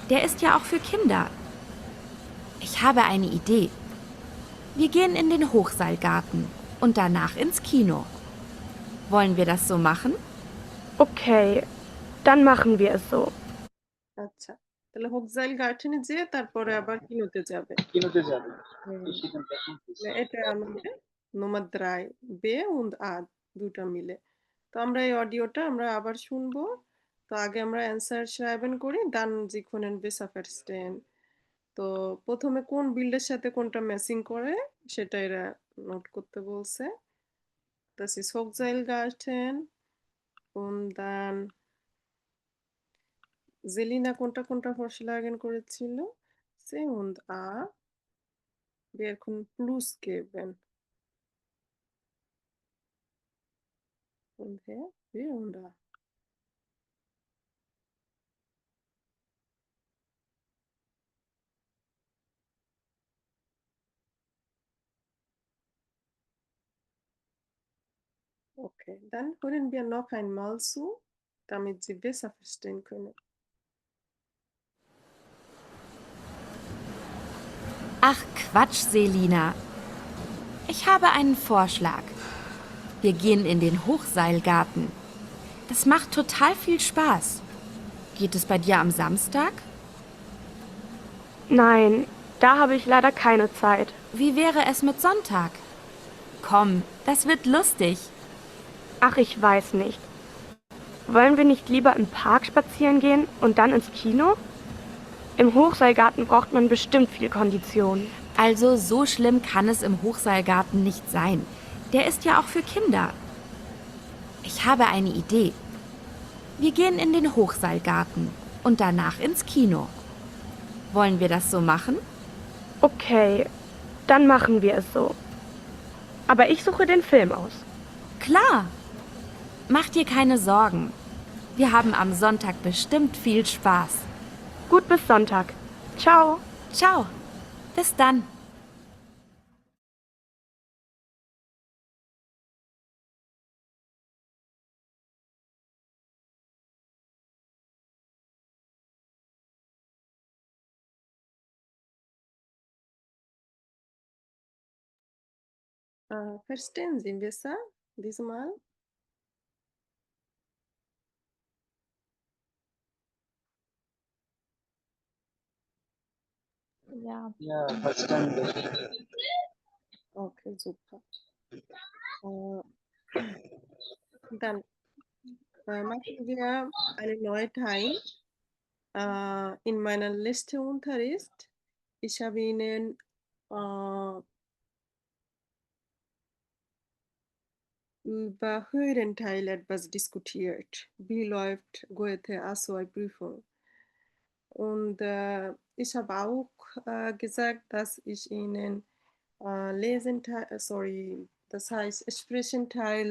S6: Der ist ja auch für Kinder. Ich habe eine Idee. Wir gehen in den Hochseilgarten und danach ins Kino. Wollen wir das so machen?
S7: Okay, dann machen wir es so.
S1: আচ্ছা। তাহলে হোগজাইল গার্ডেনে যেয়ে তারপরে আবার কিনোতে যাবে।
S2: কিনোতে যাবে
S1: হুম।
S2: এই সিদ্ধান্ত এখন
S1: তাহলে এটা আমাদের Nummer 3 B und A ২ টা মিলে। তো আমরা এই অডিওটা আমরা আবার শুনবো। তো আগে আমরা অ্যান্সার schreiben করি, dann Sie können besser verstehen. তো ১ম এ কোন বিল্ডের সাথে কোনটা ম্যাচিং করে সেটা এরা নোট করতে বলছে। Das ist Hochseilgarten und dann Selina কোনটা Vorschlagen করেছিল? C und A. Wir können Plus geben. Und wer? B und A. Okay, dann hören wir noch einmal zu, damit Sie besser verstehen können.
S6: Ach Quatsch, Selina. Ich habe einen Vorschlag. Wir gehen in den Hochseilgarten. Das macht total viel Spaß. Geht es bei dir am Samstag?
S7: Nein, da habe ich leider keine Zeit.
S6: Wie wäre es mit Sonntag? Komm, das wird lustig.
S7: Ach, ich weiß nicht. Wollen wir nicht lieber im Park spazieren gehen und dann ins Kino? Im Hochseilgarten braucht man bestimmt viel Kondition.
S6: Also so schlimm kann es im Hochseilgarten nicht sein. Der ist ja auch für Kinder. Ich habe eine Idee. Wir gehen in den Hochseilgarten und danach ins Kino. Wollen wir das so machen?
S7: Okay, dann machen wir es so. Aber ich suche den Film aus.
S6: Klar. Mach dir keine Sorgen. Wir haben am Sonntag bestimmt viel Spaß.
S7: Gut, bis Sonntag. Ciao.
S6: Ciao. Bis dann.
S1: Verstehen Sie besser diesmal?
S3: Ja.
S2: Ja, verstanden.
S1: Okay, super. Dann machen wir eine neue Teil. In meiner letzten Unterricht, ich habe Ihnen über höheren Teil etwas diskutiert. Wie läuft Goethe-Assauer-Prüfung? Und ich habe auch gesagt, dass ich Ihnen das heißt Sprechenteil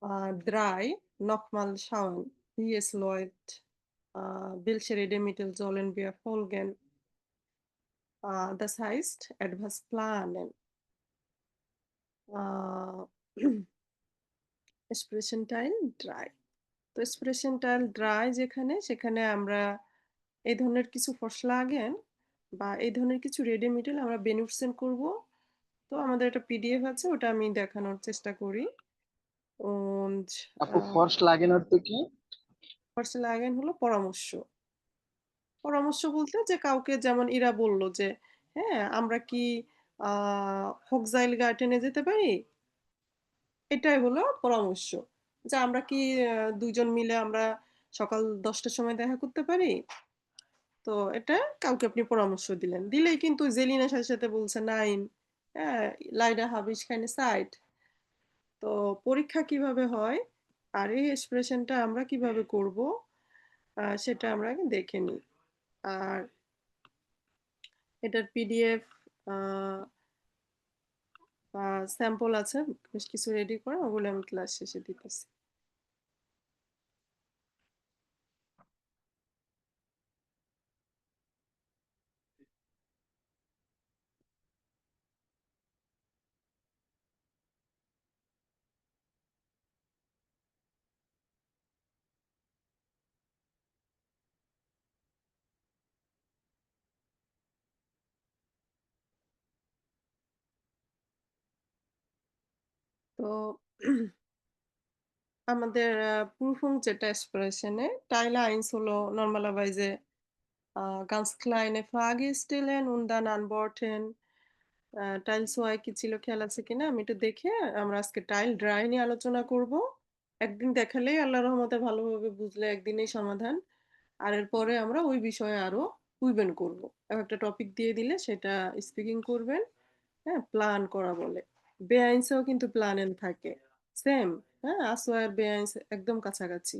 S1: 3 nochmal schauen, wie es läuft, welche Redemittel sollen wir folgen. Das heißt, etwas planen. Sprechenteil 3. তো Sprechenteil 3 সেখানে আমরা এই ধরনের কিছু Vorschlagen বা এই ধরনের কিছু রেডিমিটেল আমরা benutzen করব। তো আমাদের একটা পিডিএফ আছে, ওটা আমি দেখানোর চেষ্টা করি। Und
S2: আপু ফর্স লাগেন অর্থ কি?
S1: Vorschlagen হলো পরামর্শ। পরামর্শ বলতে যে কাউকে, যেমন ইরা বলল যে, হ্যাঁ, আমরা কি হোগজাইল গার্ডেনে যেতে পারি? এটাই হলো পরামর্শ। যে আমরা কি ২ জন মিলে আমরা সকাল ১০ টার সময় দেখা করতে পারি? তো এটা কাউকে আপনি পরামর্শ দিলেন। দিলেই কিন্তু জেলিনা সাথে বলছে, "Nein, leider habe ich keine Zeit." তো পরীক্ষা কিভাবে হয়? আর এই এক্সপ্রেশনটা আমরা কিভাবে করব সেটা আমরা আগে দেখে নিই। আর এটার পিডিএফ বা স্যাম্পল আছে বেশ কিছু রেডি করা, ওগুলো আমি ক্লাস শেষে দিতেছি। তো আমাদের Prüfung যেটা এক্সপ্রেশনে Teil 1 হলো normalerweise ganz kleine Frage stellen und dann antworten. Teil 2 কি ছিল খেয়াল আছে কিনা আমি একটু দেখে আমরা আজকে Teil 3 নিয়ে আলোচনা করব। একদিন দেখালেই আল্লাহর রহমতে ভালোভাবে বুঝলে একদিনেই সমাধান। আর এরপরে আমরা ওই বিষয়ে আরো উইবেন করব। একটা টপিক দিয়ে দিলে সেটা স্পিকিং করবেন। হ্যাঁ, প্ল্যান করা বলে। বেআইনসেও কিন্তু প্ল্যানেন থাকে। সেম, হ্যাঁ, আসোয়ার বেআইনস একদম কাছাকাছি।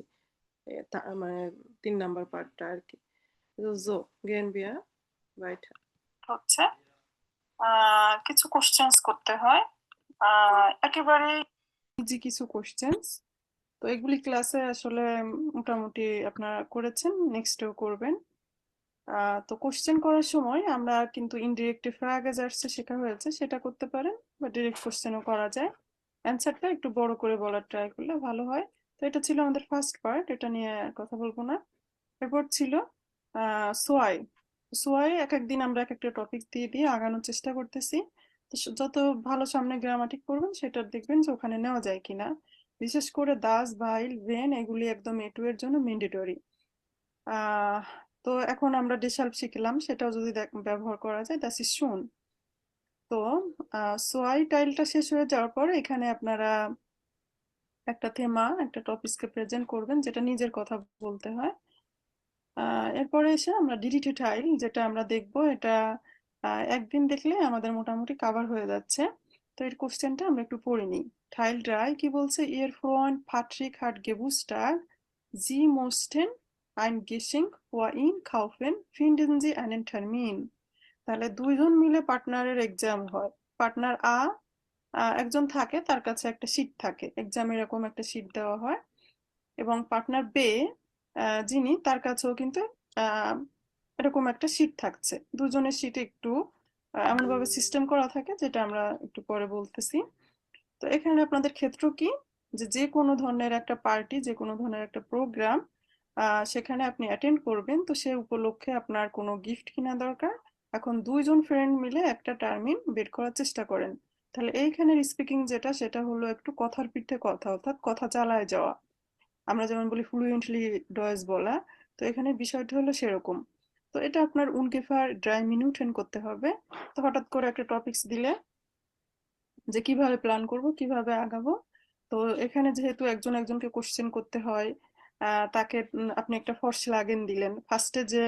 S1: মানে 3 নাম্বার পার্টটা আরকি। So, gehen wir weiter. হচ্ছে কিছু কোশ্চেন্স করতে হয়। একেবারে ইজি কিছু কোশ্চেন্স। তো এগুলি ক্লাসে আসলে মোটামুটি আপনারা করেছেন, নেক্সটেও করবেন। তো কোশ্চেন করার সময় আমরা কিন্তু ইনডিরেক্ট ফ্রাগে যাচ্ছে শেখা হয়েছে সেটা করতে পারেন, বা ডিরেক্ট কোশ্চেনও করা যায়। অ্যান্সারটা একটু বড় করে বলার ট্রাই করলে ভালো হয়। তো এটা ছিল আমাদের ফার্স্ট পার্ট, এটা নিয়ে আর কথা বলবো না। এরপর ছিল সোয়াই। সোয়াই এক একদিন আমরা এক একটা টপিক দিয়ে দিয়ে আগানোর চেষ্টা করতেছি। তো যত ভালো সামনে গ্রামাটিক পড়বেন সেটা দেখবেন যে ওখানে নেওয়া যায় কিনা। বিশেষ করে দাস, ভাইল, ভেন এগুলি একদম এ টু এর জন্য ম্যান্ডেটরি। তো এখন আমরা ডিসাল্ভ শিখলাম, সেটাও যদি ব্যবহার করা যায় দ্যাটস ইজ শুন। তো সোয়াই টাইলটা শেষ হয়ে যাওয়ার পর এখানে আপনারা একটা থেমা, একটা টপিককে প্রেজেন্ট করবেন যেটা নিজের কথা বলতে হয়। এরপরে এসে আমরা ডিডিটি টাইল যেটা আমরা দেখব, এটা একদিন দেখলে আমাদের মোটামুটি কাভার হয়ে যাচ্ছে। তো এর কোশ্চেনটা আমরা একটু পড়ে নিই। Teil 3 কি বলছে? Ihr Freund Patrick hat Geburtstag. Sie mussten ein Geschenk für ihn kaufen. Finden Sie einen Termin. তাহলে দুইজন মিলে পার্টনারের এক্সাম হয়। পার্টনার একজন থাকে, তার কাছে একটা শীট থাকে, এক্সাম এরকম একটা শীট দেওয়া হয়। এবং পার্টনার বে যিনি, তার কাছেও কিন্তু এরকম একটা শীট থাকছে। দুজনের শীট একটু এমনভাবে সিস্টেম করা থাকে যেটা আমরা একটু পরে বলতেছি। তো এখানে আপনাদের ক্ষেত্র কি, যে কোনো ধরনের একটা পার্টি, যে কোনো ধরনের একটা প্রোগ্রাম সেখানে আপনি অ্যাটেন্ড করবেন, তো সে উপলক্ষে আপনার কোনো গিফট কিনা দরকার। এখন দুইজন ফ্রেন্ড মিলে একটা টার্মিন বের করার চেষ্টা করেন। তাহলে এইখানের স্পিকিং যেটা, সেটা হলো একটু কথার পিঠে কথা, অর্থাৎ কথা চালায় যাওয়া। আমরা যেমন বলি ফ্লুয়েন্টলি ডয়েস বলা, তো এখানে বিষয়টা হলো সেরকম। তো এটা আপনার উনগেফার ড্রাই মিনুটেন করতে হবে। তো হঠাৎ করে একটা টপিকস দিলে যে কিভাবে প্ল্যান করব, কিভাবে আগাবো। তো এখানে যেহেতু একজন একজনকে কোশ্চেন করতে হয়, তাকে আপনি একটা ফরশ্লাগেন দিলেন ফার্স্টে, যে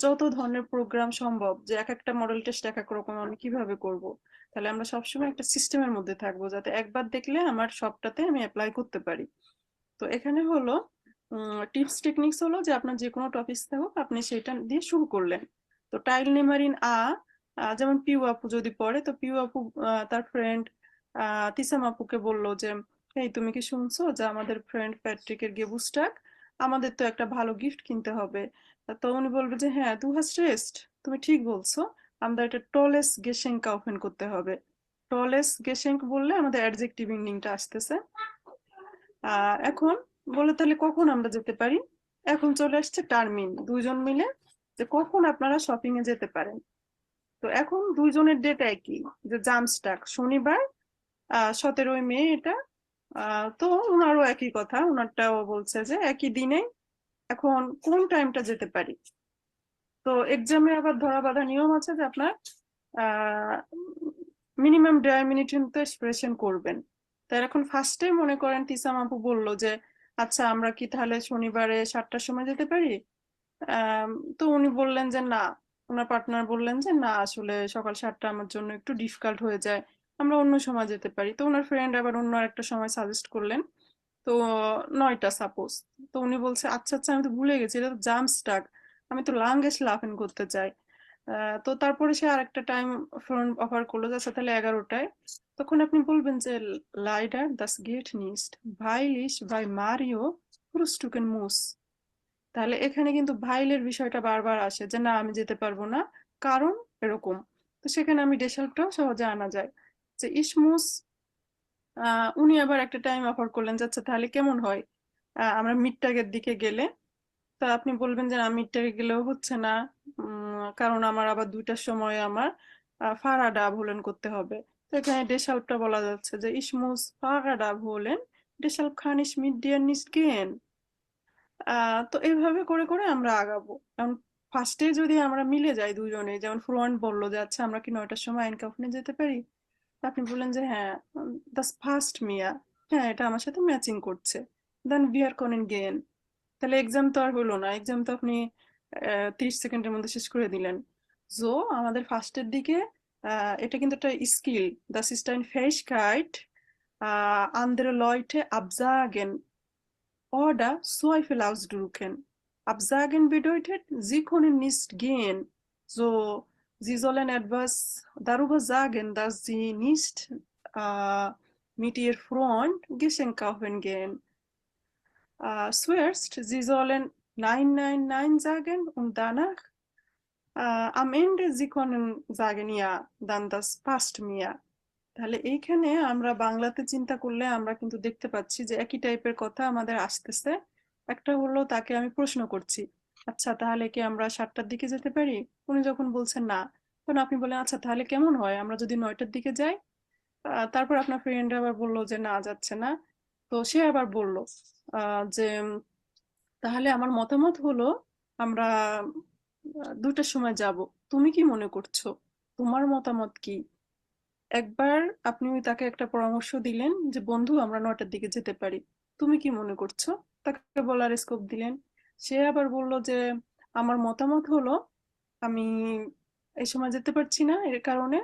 S1: যত ধরনের প্রোগ্রাম সম্ভব, যে এক একটা মডেল টেস্ট এক এক রকম আমি কিভাবে করব। তাহলে আমরা সবসময় একটা সিস্টেমের মধ্যে থাকবো, যাতে একবার দেখলে আমার সবটাতে আমি অ্যাপ্লাই করতে পারি। তো এখানে হলো টিপস টেকনিক্স হলো যে আপনার যে কোনো টপিকস হোক আপনি সেটা দিয়ে শুরু করলেন। তো টাইল নেমারিন যেমন পিউ আপু যদি পড়ে, তো পিউ আপু তার ফ্রেন্ড তিসাম আপুকে বললো যে এই তুমি কি শুনছো যে আমাদের ফ্রেন্ড প্যাট্রিকের গেবুস্টাক, আমাদের তো একটা ভালো গিফট কিনতে হবে। তো উনি বলবে যে হ্যাঁ দু হাস রেস্ট, তুমি ঠিক বলছো, আমরা এটা টলেস গেশেঙ্ক ওপেন করতে হবে। টলেস গেশেঙ্ক বললে আমাদের অ্যাডজেক্টিভ মিনিংটা আসতেছে। এখন বলে তাহলে কখন আমরা যেতে পারি? এখন চলে আসছে টার্মিন, দুইজন মিলে যে কখন আপনারা শপিং এ যেতে পারেন। তো এখন দুইজনের ডেট একই, যে জামস্টাক শনিবার 17 মে এটা। তো ওনারও একই কথা, ওনারটাও বলছে যে একই দিনে। এখন কোন টাইমটা যেতে পারি? তো এক্সামে আবার ধরা বাঁধা নিয়ম আছে যে আপনার মিনিমাম 1.5 মিনিট কিন্তু এক্সপ্রেশন করবেন। তাই এখন ফার্স্টে মনে করেন তিসাম আপু বললো যে আচ্ছা আমরা কি তাহলে শনিবারে 7টার সময় যেতে পারি? তো উনি বললেন যে না, ওনার পার্টনার বললেন যে না আসলে সকাল 7টা আমার জন্য একটু ডিফিকাল্ট হয়ে যায়, আমরা অন্য সময় যেতে পারি। তো ওনার ফ্রেন্ড আবার অন্য একটা সময় সাজেস্ট করলেন। তো 9টা সাপোজ। তো উনি বলছে আচ্ছা আচ্ছা আমি তো ভুলে গেছি, এটা তো জাম্পস্টাক, আমি তো লাংগেস্ট লাফিং করতে চাই। তো তারপরে সে আরেকটা টাইম ফোন অফার করলো যে আচ্ছা তাহলে 11টায়। তখন আপনি বলবেন যে লাইডার দাস গেট নিস্ট ভাইলিশ ভাই মারিও ফ্রুস্টুকেন মুস। তাহলে এখানে কিন্তু ভাইলের বিষয়টা বারবার আসে যে না আমি যেতে পারবো না, কারণ এরকম। তো সেখানে আমি ডেশাল্টটাও সহজে আনা যায় যে ইসমুস। উনি আবার একটা টাইম অফার করলেন যে আচ্ছা তাহলে কেমন হয় আমরা মিডটাগের দিকে গেলে। তা আপনি বলবেন যে না মিডটাগে গেলেও হচ্ছে না, কারণ আমার আবার 2টার সময় আমার ফারাডা ভোলেন করতে হবে। তো এখানে ডেশাল্টটা বলা যাচ্ছে যে ইসমুস ফারাডা ভোলেন ডেশাল্প খানিস মিড ডিয়ার নিস গেন। তো এইভাবে করে করে আমরা আগাবো। কারণ ফার্স্টে যদি আমরা মিলে যাই দুজনে, যেমন ফ্রন্ট বললো যে আচ্ছা আমরা কি 9টার সময় আইনকাউফনে যেতে পারি, তা আপনি বললেন যে হ্যাঁ দাস ফার্স্ট মিয়া, হ্যাঁ এটা আমার সাথে ম্যাচিং করছে, দেন বি আর কনেন গেন। তাহলে এক্সাম তো আর হলো না, এক্সাম তো আপনি 30 সেকেন্ডের মধ্যে শেষ করে দিলেন। সো আমাদের ফার্স্টের দিকে এটা কিন্তু একটা skill, das ist eine Fähigkeit, andere Leute absagen oder Zweifel ausdrücken. Absagen bedeutet, sie können nicht gehen. So, sie sollen etwas darüber sagen, dass sie nicht mit ihr Freund Geschenk kaufen gehen. Zuerst, sie sollen Nein, Nein, Nein sagen und danach am Ende sie können sagen Ja, dann das passt mir. তাহলে এইখানে আমরা বাংলাতে চিন্তা করলে আমরা কিন্তু দেখতে পাচ্ছি যে একই টাইপের কথা আমাদের আসতেছে। একটা হলো তাকে আমি প্রশ্ন করছি, আচ্ছা তাহলে কি আমরা 7টার দিকে যেতে পারি? উনি যখন বলছেন না, তখন আপনি বলেন আচ্ছা তাহলে কেমন হয় আমরা যদি 9টার দিকে যাই? তারপর আপনার ফ্রেন্ড আবার বললো যে না যাচ্ছে না। তো সে আবার বলল যে তাহলে আমার মতামত হলো আমরা 2টার সময় যাব, তুমি কি মনে করছো, তোমার মতামত কি? একবার আপনি তাকে একটা পরামর্শ দিলেন যে বন্ধু আমরা 9টার দিকে যেতে পারি, তুমি কি মনে করছো, তাকে বলার স্কোপ দিলেন। সে আবার বলল যে আমার মতামত হলো আমি এই সময় যেতে পারছি না, এর কারণে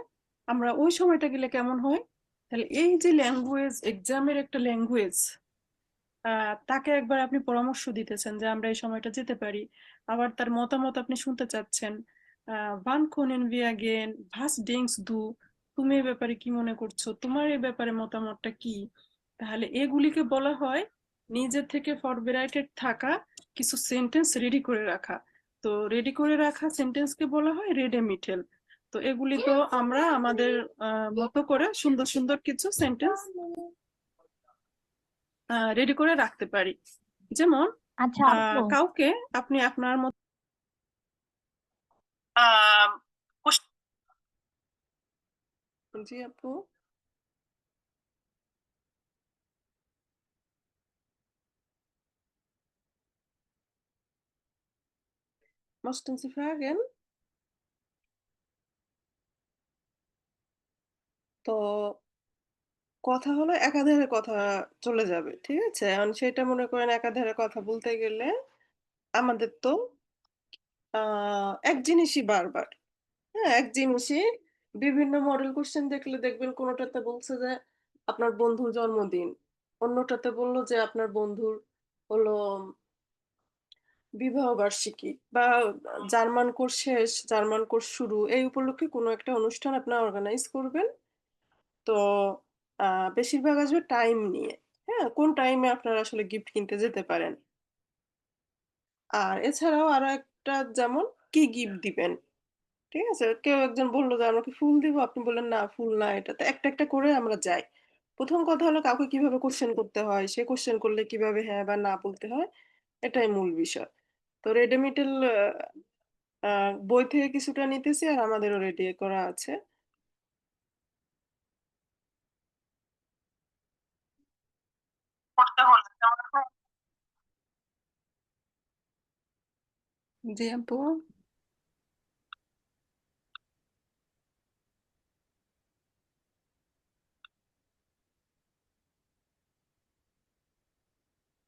S1: আমরা ওই সময়টা গেলে কেমন হয়। তাহলে এই যে ল্যাঙ্গুয়েজ, এক্সামের একটা ল্যাঙ্গুয়েজ, তাকে একবার আপনি পরামর্শ দিতেছেন যে আমরা এই সময়টা যেতে পারি, আবার তার মতামত আপনি শুনতে চাচ্ছেন। ওয়ান কোনেন ভি আগেন ভাস ডিংস দু, তুমি এই ব্যাপারে কি মনে করছো, তোমার এই ব্যাপারে মতামতটা কি? তাহলে এগুলিকে বলা হয় নিজে থেকে ফরবেরাইটেড থাকা কিছু সেন্টেন্স রেডি করে রাখা। তো রেডি করে রাখা সেন্টেন্সকে বলা হয় রেডেমিটেল। তো এগুলি তো আমরা আমাদের মতো করে সুন্দর সুন্দর কিছু সেন্টেন্স রেডি করে রাখতে পারি। যেমন
S3: আচ্ছা আপু,
S1: কাউকে আপনি আপনার মতো আহ, জি আপু। Möchten Sie fragen? তো কথা হলো একাধারে কথা চলে যাবে, ঠিক আছে? এখন সেটা মনে করেন একাধারে কথা বলতে গেলে আমাদের তো এক জিনিসই বারবার, হ্যাঁ এক জিনিসই বিভিন্ন মডেল কোশ্চেন দেখলে দেখবেন কোনোটাতে বলছে যে আপনার বন্ধুর জন্মদিন, অন্যটাতে বললো যে আপনার বন্ধুর হলো বিবাহ বার্ষিকী বা জার্মান কোর্স শেষ, জার্মান কোর্স শুরু, এই উপলক্ষে কোনো একটা অনুষ্ঠান আপনারা অর্গানাইজ করবেন। তো বেশিরভাগ আসবে টাইম নিয়ে, হ্যাঁ কোন টাইমে আপনারা আসলে গিফট কিনতে যেতে পারেন। আর এছাড়াও আরো একটা, যেমন কি গিফট দিবেন, ঠিক আছে? কেউ একজন বললো যে আমরা কি ফুল দিব, আপনি বললেন না ফুল না, এটা তো একটা একটা করে আমরা যাই। প্রথম কথা হলো কাউকে কিভাবে কোশ্চেন করতে হয়, সে কোশ্চেন করলে কিভাবে হ্যাঁ বা না বলতে হয়, এটাই মূল বিষয়। তো রেডিমিটেল বই থেকে কিছুটা নিতেছি আর আমাদেরও রেডি করা আছে। পড়তে হলে জি আপু।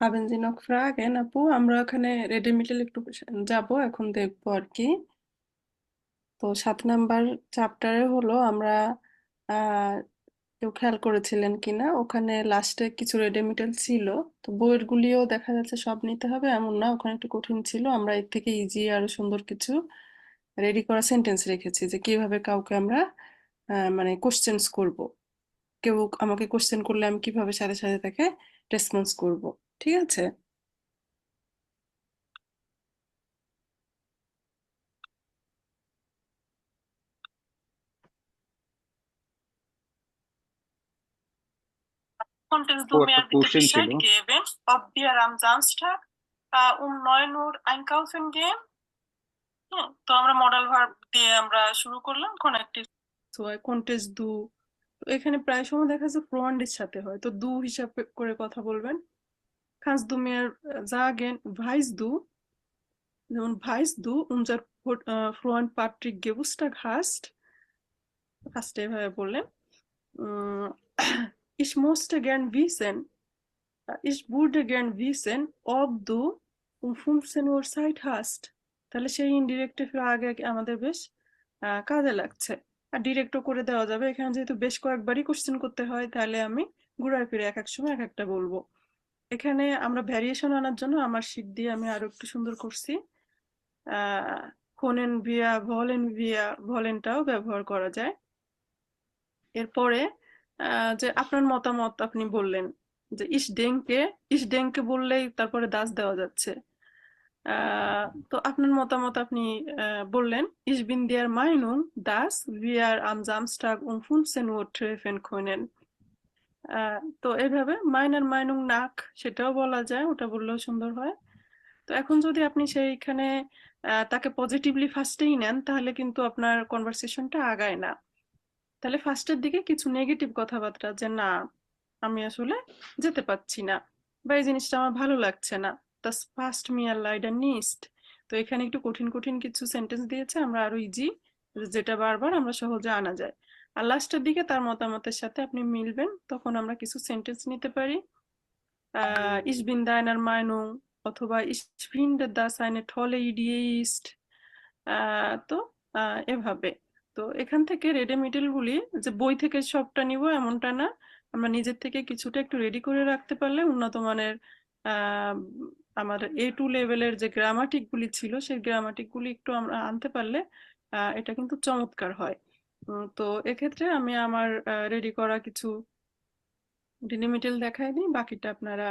S1: Haben Sie noch Fragen, আপু? আমরা ওখানে রেডিমিটেল একটু যাব, এখন দেখবো আর কি। তো 7 নাম্বার চ্যাপ্টারে হলো আমরা আহ কেউ খেয়াল করেছিলেন কিনা ওখানে লাস্টে কিছু রেডিমেটেল ছিল। তো বইয়ের গুলিও দেখা যাচ্ছে সব নিতে হবে এমন না, ওখানে একটু কঠিন ছিল। আমরা এর থেকে ইজি আরো সুন্দর কিছু রেডি করা সেন্টেন্স রেখেছি যে কিভাবে কাউকে আমরা মানে কোশ্চেন্স করব। কেউ আমাকে কোশ্চেন করলে আমি কিভাবে সাথে সাথে তাকে রেসপন্স করব। ঠিক আছে? Konntest du
S2: ও
S1: mir
S2: একটা
S1: bitte
S2: কোশ্চেন ছিল।
S1: Bescheid geben, ob wir am Samstag um 9 Uhr einkaufen gehen? তো আমরা মডাল ভার্ব দিয়ে আমরা শুরু করলাম কনেক্টিভ কন্টেস্ট দু। তো এখানে প্রায় সময় দেখা যাচ্ছে প্রোয়ান্ড এর সাথে হয়, তো দু হিসাবে করে কথা বলবেন। kannst du mir sagen weißt du, যেমন weißt du unser Freund Patrick Geburtstag hast, ফার্স্টে এভাবে বললেন। ich möchte gern wissen, ich würde gern wissen, ob du um 15 Uhr Zeit hast. তাহলে সেই ইনডিরেক্টিভ আগে আমাদের বেশ কাজে লাগছে। আর ডিরেক্টও করে দেওয়া যাবে, এখানে যেহেতু বেশ কয়েকবারই কোশ্চেন করতে হয় তাহলে আমি ঘুরায় ফিরে এক এক সময় এক একটা বলবো। এখানে আমরা ভ্যারিয়েশন আনার জন্য আমার শীট দিয়ে আমি আরো একটু সুন্দর করছি। ফোনেন ভিয়া ভলেনটাও ব্যবহার করা যায়। এরপরে যে আপনার মতামত আপনি বললেন যে ইস ডেঙ্কে বললেই তারপরে দাস দেওয়া যাচ্ছে। তো আপনার মতামত আপনি বললেন Ich bin der Meinung, dass wir am Samstag um 15 Uhr treffen können. তো এইভাবে মাইনার মাইনুং নাক সেটাও বলা যায়, ওটা বললেও সুন্দর হয়। তো এখন যদি আপনি সেইখানে তাকে পজিটিভলি ফার্স্টেই নেন তাহলে কিন্তু আপনার কনভারসেশনটা আগায় না। তাহলে ফার্স্টের দিকে কিছু নেগেটিভ কথাবার্তা যে না আমি আসলে যেতে পারছি না, বা এই জিনিসটা আমার ভালো লাগছে না, das passt mir leider nicht। তো এখানে একটু কঠিন কঠিন কিছু সেন্টেন্স দিয়েছে, আমরা আরো ইজি যেটা বারবার আমরা সহজে আনা যায়। আর লাস্টের দিকে তার মতামতের সাথে আপনি মিলবেন, তখন আমরা কিছু সেন্টেন্স নিতে পারি। ich bin deiner Meinung অথবা ich finde das eine tolle Idee ist। তো এভাবে। তো এখান থেকে রেডিমেটেল গুলি যে বই থেকে সবটা নিব এমনটা না, আমরা নিজের থেকে কিছুটা একটু রেডি করে রাখতে পারলে উন্নত মানের আমার A2 লেভেলের যে গ্রামাটিক গুলি ছিল সেই গ্রামাটিক গুলি একটু আমরা আনতে পারলে এটা কিন্তু চমৎকার হয়। তো এক্ষেত্রে আমি আমার রেডি করা কিছু রেডিমেটেল দেখাই দিই, বাকিটা আপনারা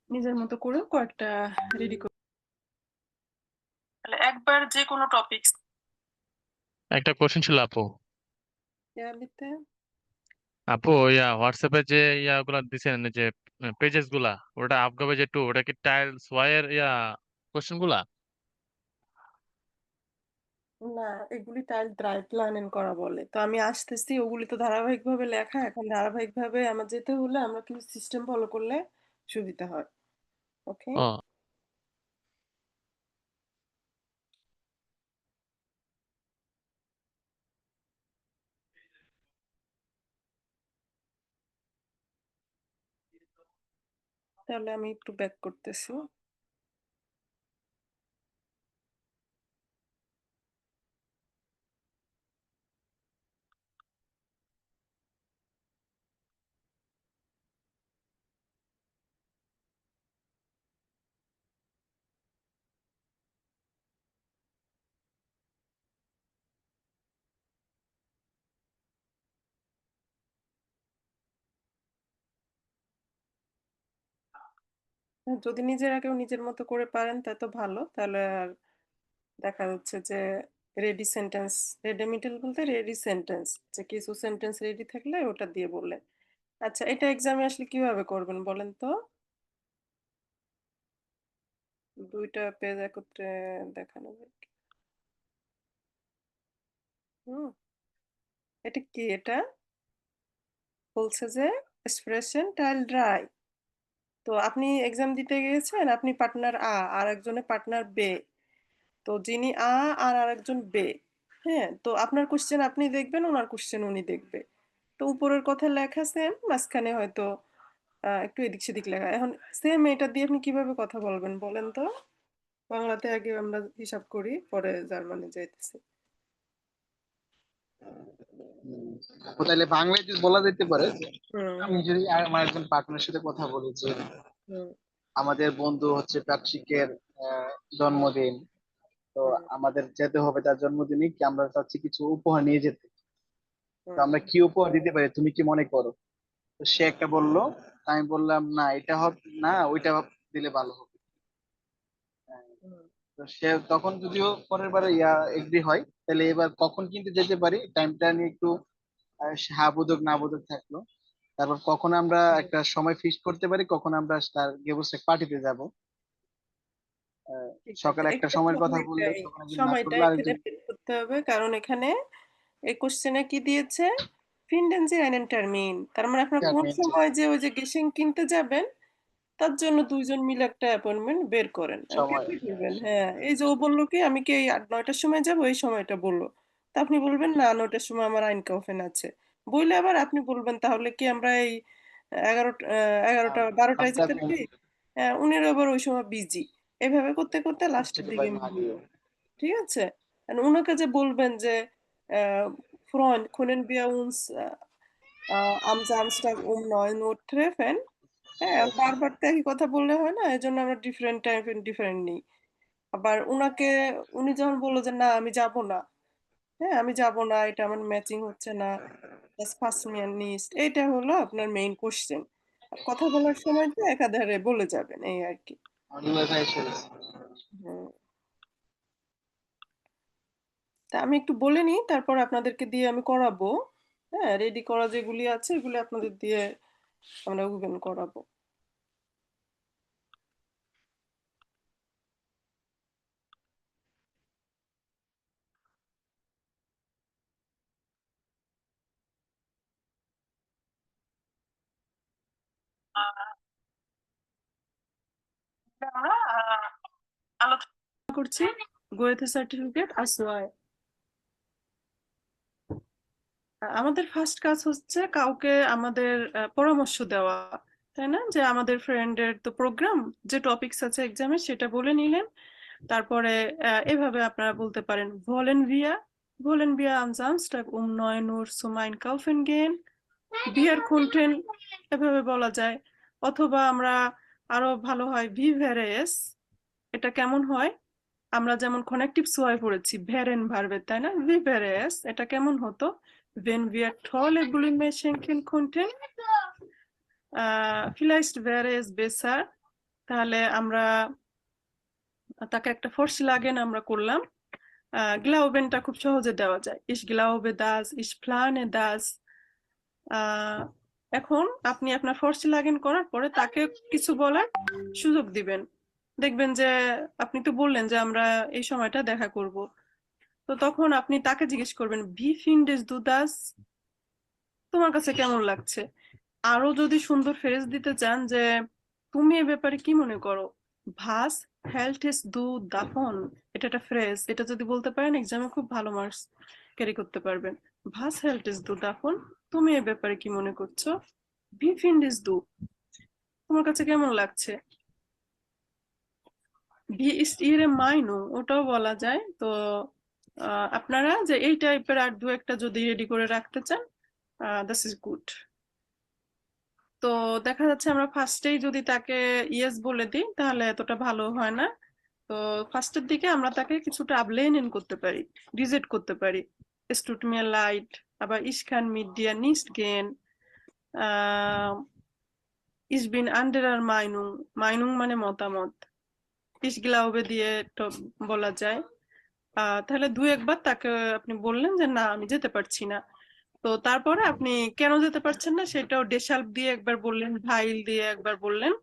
S1: নিজের মতো করেও কয়েকটা রেডি করে তাহলে একবার যে কোনো টপিক
S5: একটা কোশ্চেন ছিল আপু।
S1: দিতে।
S5: আপু হোয়াটসঅ্যাপে যে গুলা দিছেন যে পেজেস গুলা, ওটা আপগাবে যে টু, ওটা কি টাইলস ওয়াই এর কোশ্চেন গুলা?
S1: না, এগুলি টাইল ড্রাই প্ল্যানিং করা বলে। তো আমি আসতেছি, ওগুলি তো ধারাবাহিকভাবে লেখা, এখন ধারাবাহিকভাবে আমার যেতে হলে আমরা কিছু সিস্টেম ফলো করলে সুবিধা হয়। ওকে,
S5: ও
S1: তাহলে আমি একটু ব্যাক করতেছি। যদি নিজেরা কেউ নিজের মতো করে পারেন তা তো ভালো, তাহলে আর দেখা যাচ্ছে যে রেডি সেন্টেন্স, রেডিমিটেল বলতে রেডি সেন্টেন্স, যে কিছু সেন্টেন্স রেডি থাকলে ওটা দিয়ে বললেন। আচ্ছা, এটা এক্সামে আসলে কিভাবে করবেন বলেন তো? দুইটা পেজ একত্রে দেখানো যায় কি? হুম, এটা কি? এটা বলছে যে এক্সপ্রেশন টাইল ড্রাই। তো আপনি এক্সাম দিতে গিয়েছেন, আপনি পার্টনার আর একজনের পার্টনার বে। তো যিনি আর আরেকজন বে, হ্যাঁ, তো আপনার কোশ্চেন আপনি দেখবেন, ওনার কোশ্চেন উনি দেখবে। তো উপরের কথা লেখা সেম, মাঝখানে হয়তো একটু এদিক সেদিক লেখা। এখন সেম এটা দিয়ে আপনি কিভাবে কথা বলবেন বলেন তো? বাংলাতে আগে আমরা হিসাব করি, পরে জার্মানি যাইতেছি।
S2: ও তাহলে বাংলায় যদি বলা যেতে পারে,
S1: হুম
S2: আমি যদি আমার একজন পার্টনারের সাথে কথা বলি যে
S1: হুম
S2: আমাদের বন্ধু হচ্ছে প্যাট্রিকের জন্মদিন, তো
S1: হুম
S2: আমাদের যেতে হবে তার জন্মদিনে, কি আমরা চাচ্ছি কিছু উপহার নিয়ে যেতে, তো
S1: হুম
S2: আমরা কি উপহার দিতে পারি, তুমি কি মনে করো? তো সে একটা বললো, আমি বললাম না এটা হবে না, ওইটা দিলে ভালো হবে।
S1: হুম।
S2: তো সে তখন যদিও পরের বারে এগ্রি হয়, তাহলে এবার কখন কিন্তু যেতে পারি, টাইমটা নিয়ে একটু হ্যাঁ বোধক না বোধক থাকলো। তারপর কখন আমরা একটা সময় ফিক্স করতে পারি, কখন আমরা তার গেবুসেক পার্টিতে যাব।
S1: ঠিক আছে,
S2: সকালে একটা
S1: একটা
S2: সময়ের কথা বললে,
S1: সময়টাই
S2: তখন একজন না
S1: সময়টা
S2: করলে
S1: এখানে
S2: আরেকজন।
S1: বের করতে হবে, কারণ এখানে এই কোশ্চেনে কি দিয়েছে, ফিন্ডেন যে einen টার্মিন, তার মানে আপনার কোন সময় যে ওই যে গেসিং কিনতে যাবেন তার জন্য দুইজন মিলে একটা অ্যাপয়েন্টমেন্ট বের করেন।
S2: সময়
S1: কেমনে করবেন? হ্যাঁ, এই যে ও বললো কি আমি কি এই 9টার সময় যাব, এই সময়টা বললো। তা আপনি বলবেন না 9টার সময় আমার আইনকাউফেন আছে। বইলে আবার আপনি বলবেন তাহলে কি আমরা এই 11টা 12টায়
S2: হাফটা
S1: যেতে পারি? হ্যাঁ, উনিও আবার ওই সময় বিজি। এভাবে করতে করতে লাস্টের
S2: থেকে
S1: দিকে
S2: ভাই না দিও।
S1: ঠিক আছে? আর উনাকে যে বলবেন যে Freund, können wir uns am Samstag um 9 Uhr treffen? হ্যাঁ, বারবার তো একই কথা বললে হয় না। এজন্য আমরা ডিফারেন্ট টাইম ডিফারেন্ট নিই। আবার উনি যখন বলল যে না আমি যাব না। হ্যাঁ, আমি যাব না। এটা আমার ম্যাচিং হচ্ছে না। Das passt mir nicht. এইটা হলো আপনার মেইন কোশ্চেন। আর কথা বলার সময় তো একাধারে বলে যাবেন এই আরকি।
S2: অনিময় ভাই চলেছে।
S1: হুম। তা আমি একটু বলে নিই, তারপর আপনাদেরকে দিয়ে আমি করাবো। হ্যাঁ, রেডি করা যেগুলি আছে এগুলি আপনাদের দিয়ে আমরা ওভেন করাবো। আমরা আলোচনা করছি গোয়েথে সার্টিফিকেট আর সোয়াই। আমাদের ফার্স্ট কাজ হচ্ছে কাউকে আমাদের পরামর্শ দেওয়া, তাই না? যে আমাদের ফ্রেন্ডের তো প্রোগ্রাম, যে টপিকস আছে এক্সামে সেটা বলে নিলেন। তারপরে এভাবে আপনারা বলতে পারেন wollen wir am Samstag um 9 Uhr zum Einkaufen gehen? Beer content এভাবে বলা যায়। অথবা আমরা আরো ভালো হয় ভি ভ্যারেস, এটা কেমন হয়, আমরা যেমন কনেকটিভ সোয়াই পড়েছি ভ্যারেন ভার্বের, তাই না? ভি ভ্যারেস এটা কেমন হতো, wenn wir tolle Blumen schenken konnten, vielleicht wäre es besser, তাহলে আমরা তাকে একটা ফর্সি লাগেন আমরা করলাম। গ্লাউবেনটা খুব সহজে দেওয়া যায়, ich glaube das, ich plane das। এখন আপনি আপনার ফর্সি লাগেন করার পরে তাকে কিছু বলার সুযোগ দিবেন। দেখবেন যে আপনি তো বললেন যে আমরা এই সময়টা দেখা করব, তো তখন আপনি তাকে জিজ্ঞেস করবেন ভি ফিন্ডেস দু দাস, তোমার কাছে কেমন লাগছে। আরো যদি সুন্দর ফ্রেজ দিতে চান যে তুমি এ ব্যাপারে কি মনে করো, ভাস হেল্টেস দু দাফন, এটা একটা ফ্রেজ, এটা যদি বলতে পারেন এক্সামে খুব ভালো মার্কস ক্যারি করতে পারবেন। ভাস হেল্টেস দু দাফন, তুমি এ ব্যাপারে কি মনে করছো। ভি ফিন্ডেস দু, তোমার কাছে কেমন লাগছে। ভি ইস্ট ইরে মাইনু, ওটাও বলা যায়। তো আপনারা যে এই টাইপের আর দু একটা যদি রেডি করে রাখতে চান, দিস ইজ গুড। তো দেখা যাচ্ছে আমরা ফার্স্টেই যদি তাকে ইয়েস বলে দিই তাহলে এতটা ভালো হয় না। তো ফার্স্টের দিকে আমরা তাকে কিছুটা আবলেহনেন করতে পারি, রিজেক্ট করতে পারি। Es tut mir leid, aber ich kann mit dir nicht gehen. Ich bin anderer Meinung. Meinung মানে মতামত। Ich glaube দিয়ে তো বলা যায়। তাহলে দু একবার তাকে আপনি বললেন যে না আমি যেতে পারছি না। তো তারপরে আপনি কেন যেতে পারছেন না সেটাও ডেশাল্প দিয়ে একবার বললেন, ভাইল দিয়ে একবার বললেন।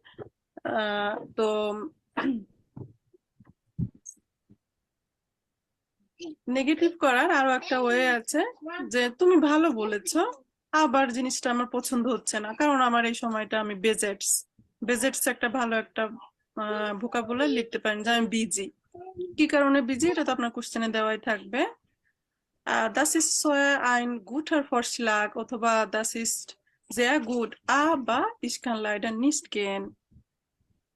S1: তো নেগেটিভ করার আরো একটা ওয়ে আছে যে তুমি ভালো বলেছো, আবার জিনিসটা আমার পছন্দ হচ্ছে না কারণ আমার এই সময়টা আমি বেজেটস একটা ভালো একটা ভোকাবুলারি লিখতে পারেন যে আমি বিজি। কি কারণে বিজি এটা তো আপনার কোশ্চেনে দেওয়াই থাকবে। Das ist so ein guter Vorschlag অথবা das ist sehr gut, aber ich kann leider nicht gehen।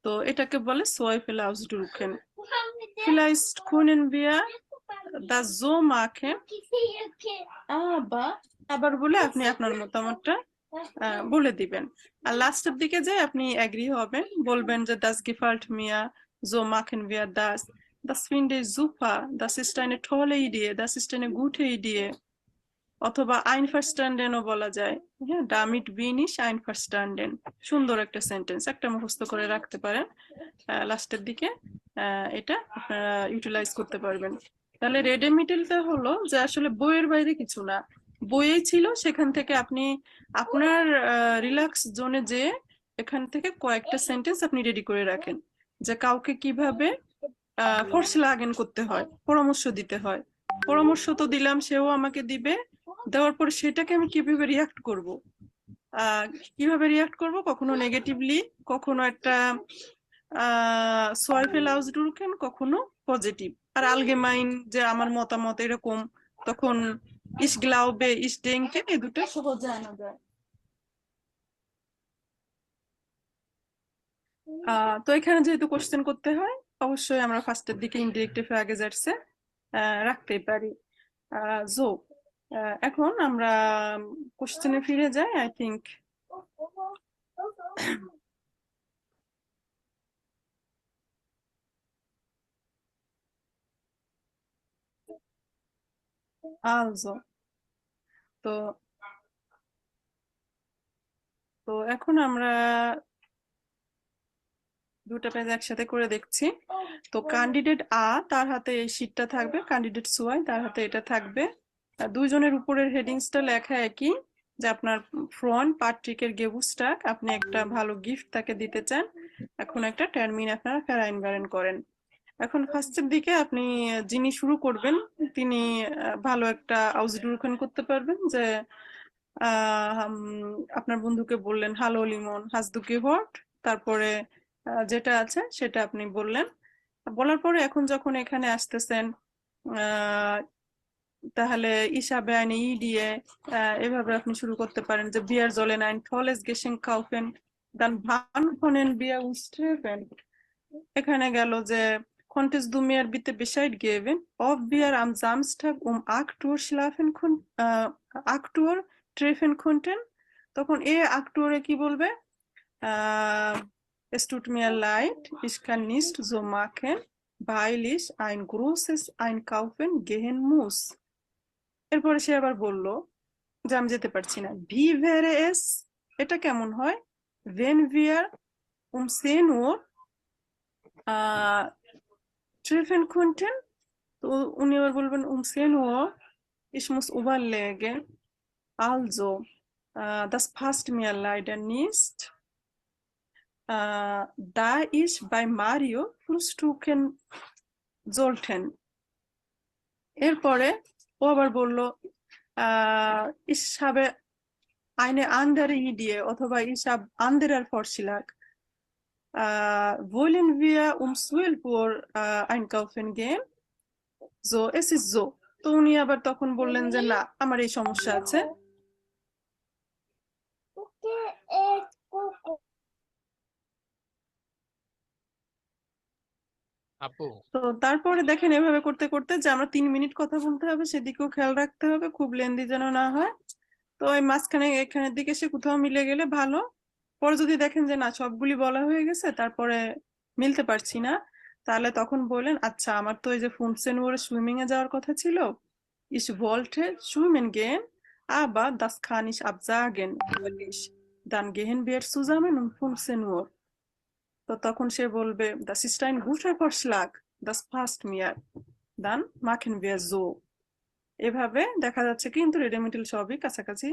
S1: তো এটাকে বলে Zweifel ausdrücken। Vielleicht können wir das so machen, আবার বলে আপনি আপনার মতামতটা বলে দিবেন। আর লাস্টের দিকে যে আপনি এগ্রি হবেন, বলবেন যে das gefällt mir, so machen wir das, das finde ich super, das ist eine tolle Idee, das ist eine gute Idee। অথবা einverstanden-ও বলা যায়। হ্যাঁ, damit bin ich einverstanden। সুন্দর একটা সেন্টেন্স, একটা মুখস্থ করে রাখতে পারেন। লাস্টের দিকে এটা আপনারা ইউটিলাইজ করতে পারবেন। তাহলে রেডেমিটেলটা হলো যে আসলে বইয়ের বাইরে কিছু না, বইয়েই ছিল, সেখান থেকে আপনি আপনার রিল্যাক্স জোনে যে এখান থেকে কয়েকটা সেন্টেন্স আপনি রেডি করে রাখেন, যে কাউকে কিভাবে ফরসলাগেন করতে হয়, পরামর্শ দিতে হয়। পরামর্শ তো দিলাম, সেও আমাকে দিবে, দেওয়ার পর সেটাকে আমি কিভাবে রিয়াক্ট করব, কখনো নেগেটিভলি, কখনো একটা সোয়াইফেল আউসড্রুকেন, কখনো পজিটিভ। আর আলগেমাইন যে আমার মতামত এরকম, তখন ইস গ্লাউবে ইস ডেঙ্কে, এই দুটো সহজে আনা যায়। তো এখানে যেহেতু কোশ্চেন করতে হয়, অবশ্যই আমরা ফার্স্টের দিকে ইনডিরেক্টিভ ফ্রাগেজার্সে রাখতেই পারি। জো এখন আমরা কোশ্চেনে ফিরে যাই। আই থিংক also তো তো এখন আমরা দুটো পেজ একসাথে করে দেখছি। তো ক্যান্ডিডেট আ, তার হাতে এই শীটটা থাকবে, ক্যান্ডিডেট সুয়াই, তার হাতে এটা থাকবে। দুইজনের উপরের হেডিংসটা লেখা একই, যে আপনার ফ্রন্ট পাট্রিকের গেবুস্টাক, আপনি একটা ভালো গিফট তাকে দিতে চান। এখন একটা টার্মিন আপনারা ফেরাইনবারেন করেন। এখন ফার্স্টের দিকে আপনি যিনি শুরু করবেন, তিনি ভালো একটা আউসডুরখান করতে পারবেন, যে আপনার বন্ধুকে বললেন হ্যালো লিমন হাস দু গেহর্ট, তারপরে যেটা আছে সেটা আপনি বললেন। বলার পরে এখন যখন এখানে আসতেছেন, তাহলে ইসাবে আইনে ই দিয়ে এভাবে আপনি শুরু করতে পারেন, যে বিয়ার জলেন ein tolles Geschenk kaufen, dann wann können wir uns treffen। এখানে গেল যে konntest du mir bitte Bescheid geben, ob wir am Samstag um 8 Uhr 8 Uhr treffen konnten। তখন 8 Uhr কি বলবে? Es tut mir leid, ich kann nicht so machen, weil ich ein großes Einkaufen gehen muss। এরপরে সে আবার বললো যে আমি যেতে পারছি না। Wie wäre es, এটা কেমন হয়? Wenn wir um 10 Uhr treffen könnten। তো উনি আবার বলবেন um 10 Uhr, ich muss überlegen, also das passt mir leider nicht, da ich bei Mario frühstücken sollten। এরপরে ও আবার বললো ich habe eine andere Idee, অথবা ich habe anderer Vorschlag, wollen wir um 12 Uhr einkaufen gehen? So, es ist so। তো উনি আবার তখন বললেন যে না, আমার এই সমস্যা আছে।
S5: আপু,
S1: তো তারপরে দেখেন এভাবে করতে করতে যে আমরা 3 মিনিট কথা বলতে হবে, সেদিকেও খেয়াল রাখতে হবে, খুব লেন্দি যেন না হয়। তো এই মাঝখানে এখানের দিকে সে কোথাও মিলে গেলে ভালো। পরে যদি দেখেন যে না সবগুলি বলা হয়ে গেছে, তারপরে মিলতে পারছি না, তাহলে তখন বললেন আচ্ছা আমার তো এই যে ফুনসেন ওরে সুইমিং এ যাওয়ার কথা ছিল, ich wollte schwimmen gehen, aber das kann ich absagen, weil ich dann gehen wir zusammen um 15 Uhr। তো তখন সে বলবে das ist ein guter Vorschlag, das passt mir, dann machen wir so। এভাবে দেখা যাচ্ছে কিন্তু রেডিমেটেল সবই কাছাকাছি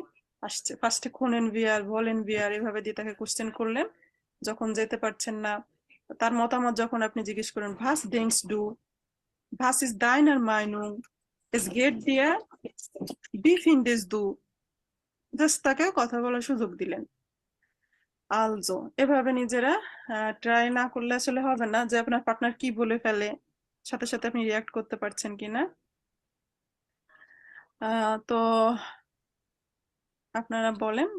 S1: আসছে। ফার্স্টে কোনেন বিয়ার, বলেন বিয়ার, এভাবে দিয়ে তাকে কোশ্চেন করলেন। যখন যেতে পারছেন না, তার মতামত যখন আপনি জিজ্ঞেস করেন was denkst du, was ist deiner Meinung, es geht dir, wie findest du, just তাকে কথা বলার সুযোগ দিলেন। আলজো এভাবে নিজেরা ট্রাই না করলে আসলে হবে না, যে আপনার পার্টনার কি বলে ফেলে, সাথে সাথে আপনি রিয়াক্ট করতে পারছেন কিনা। তো আপনারা বলেন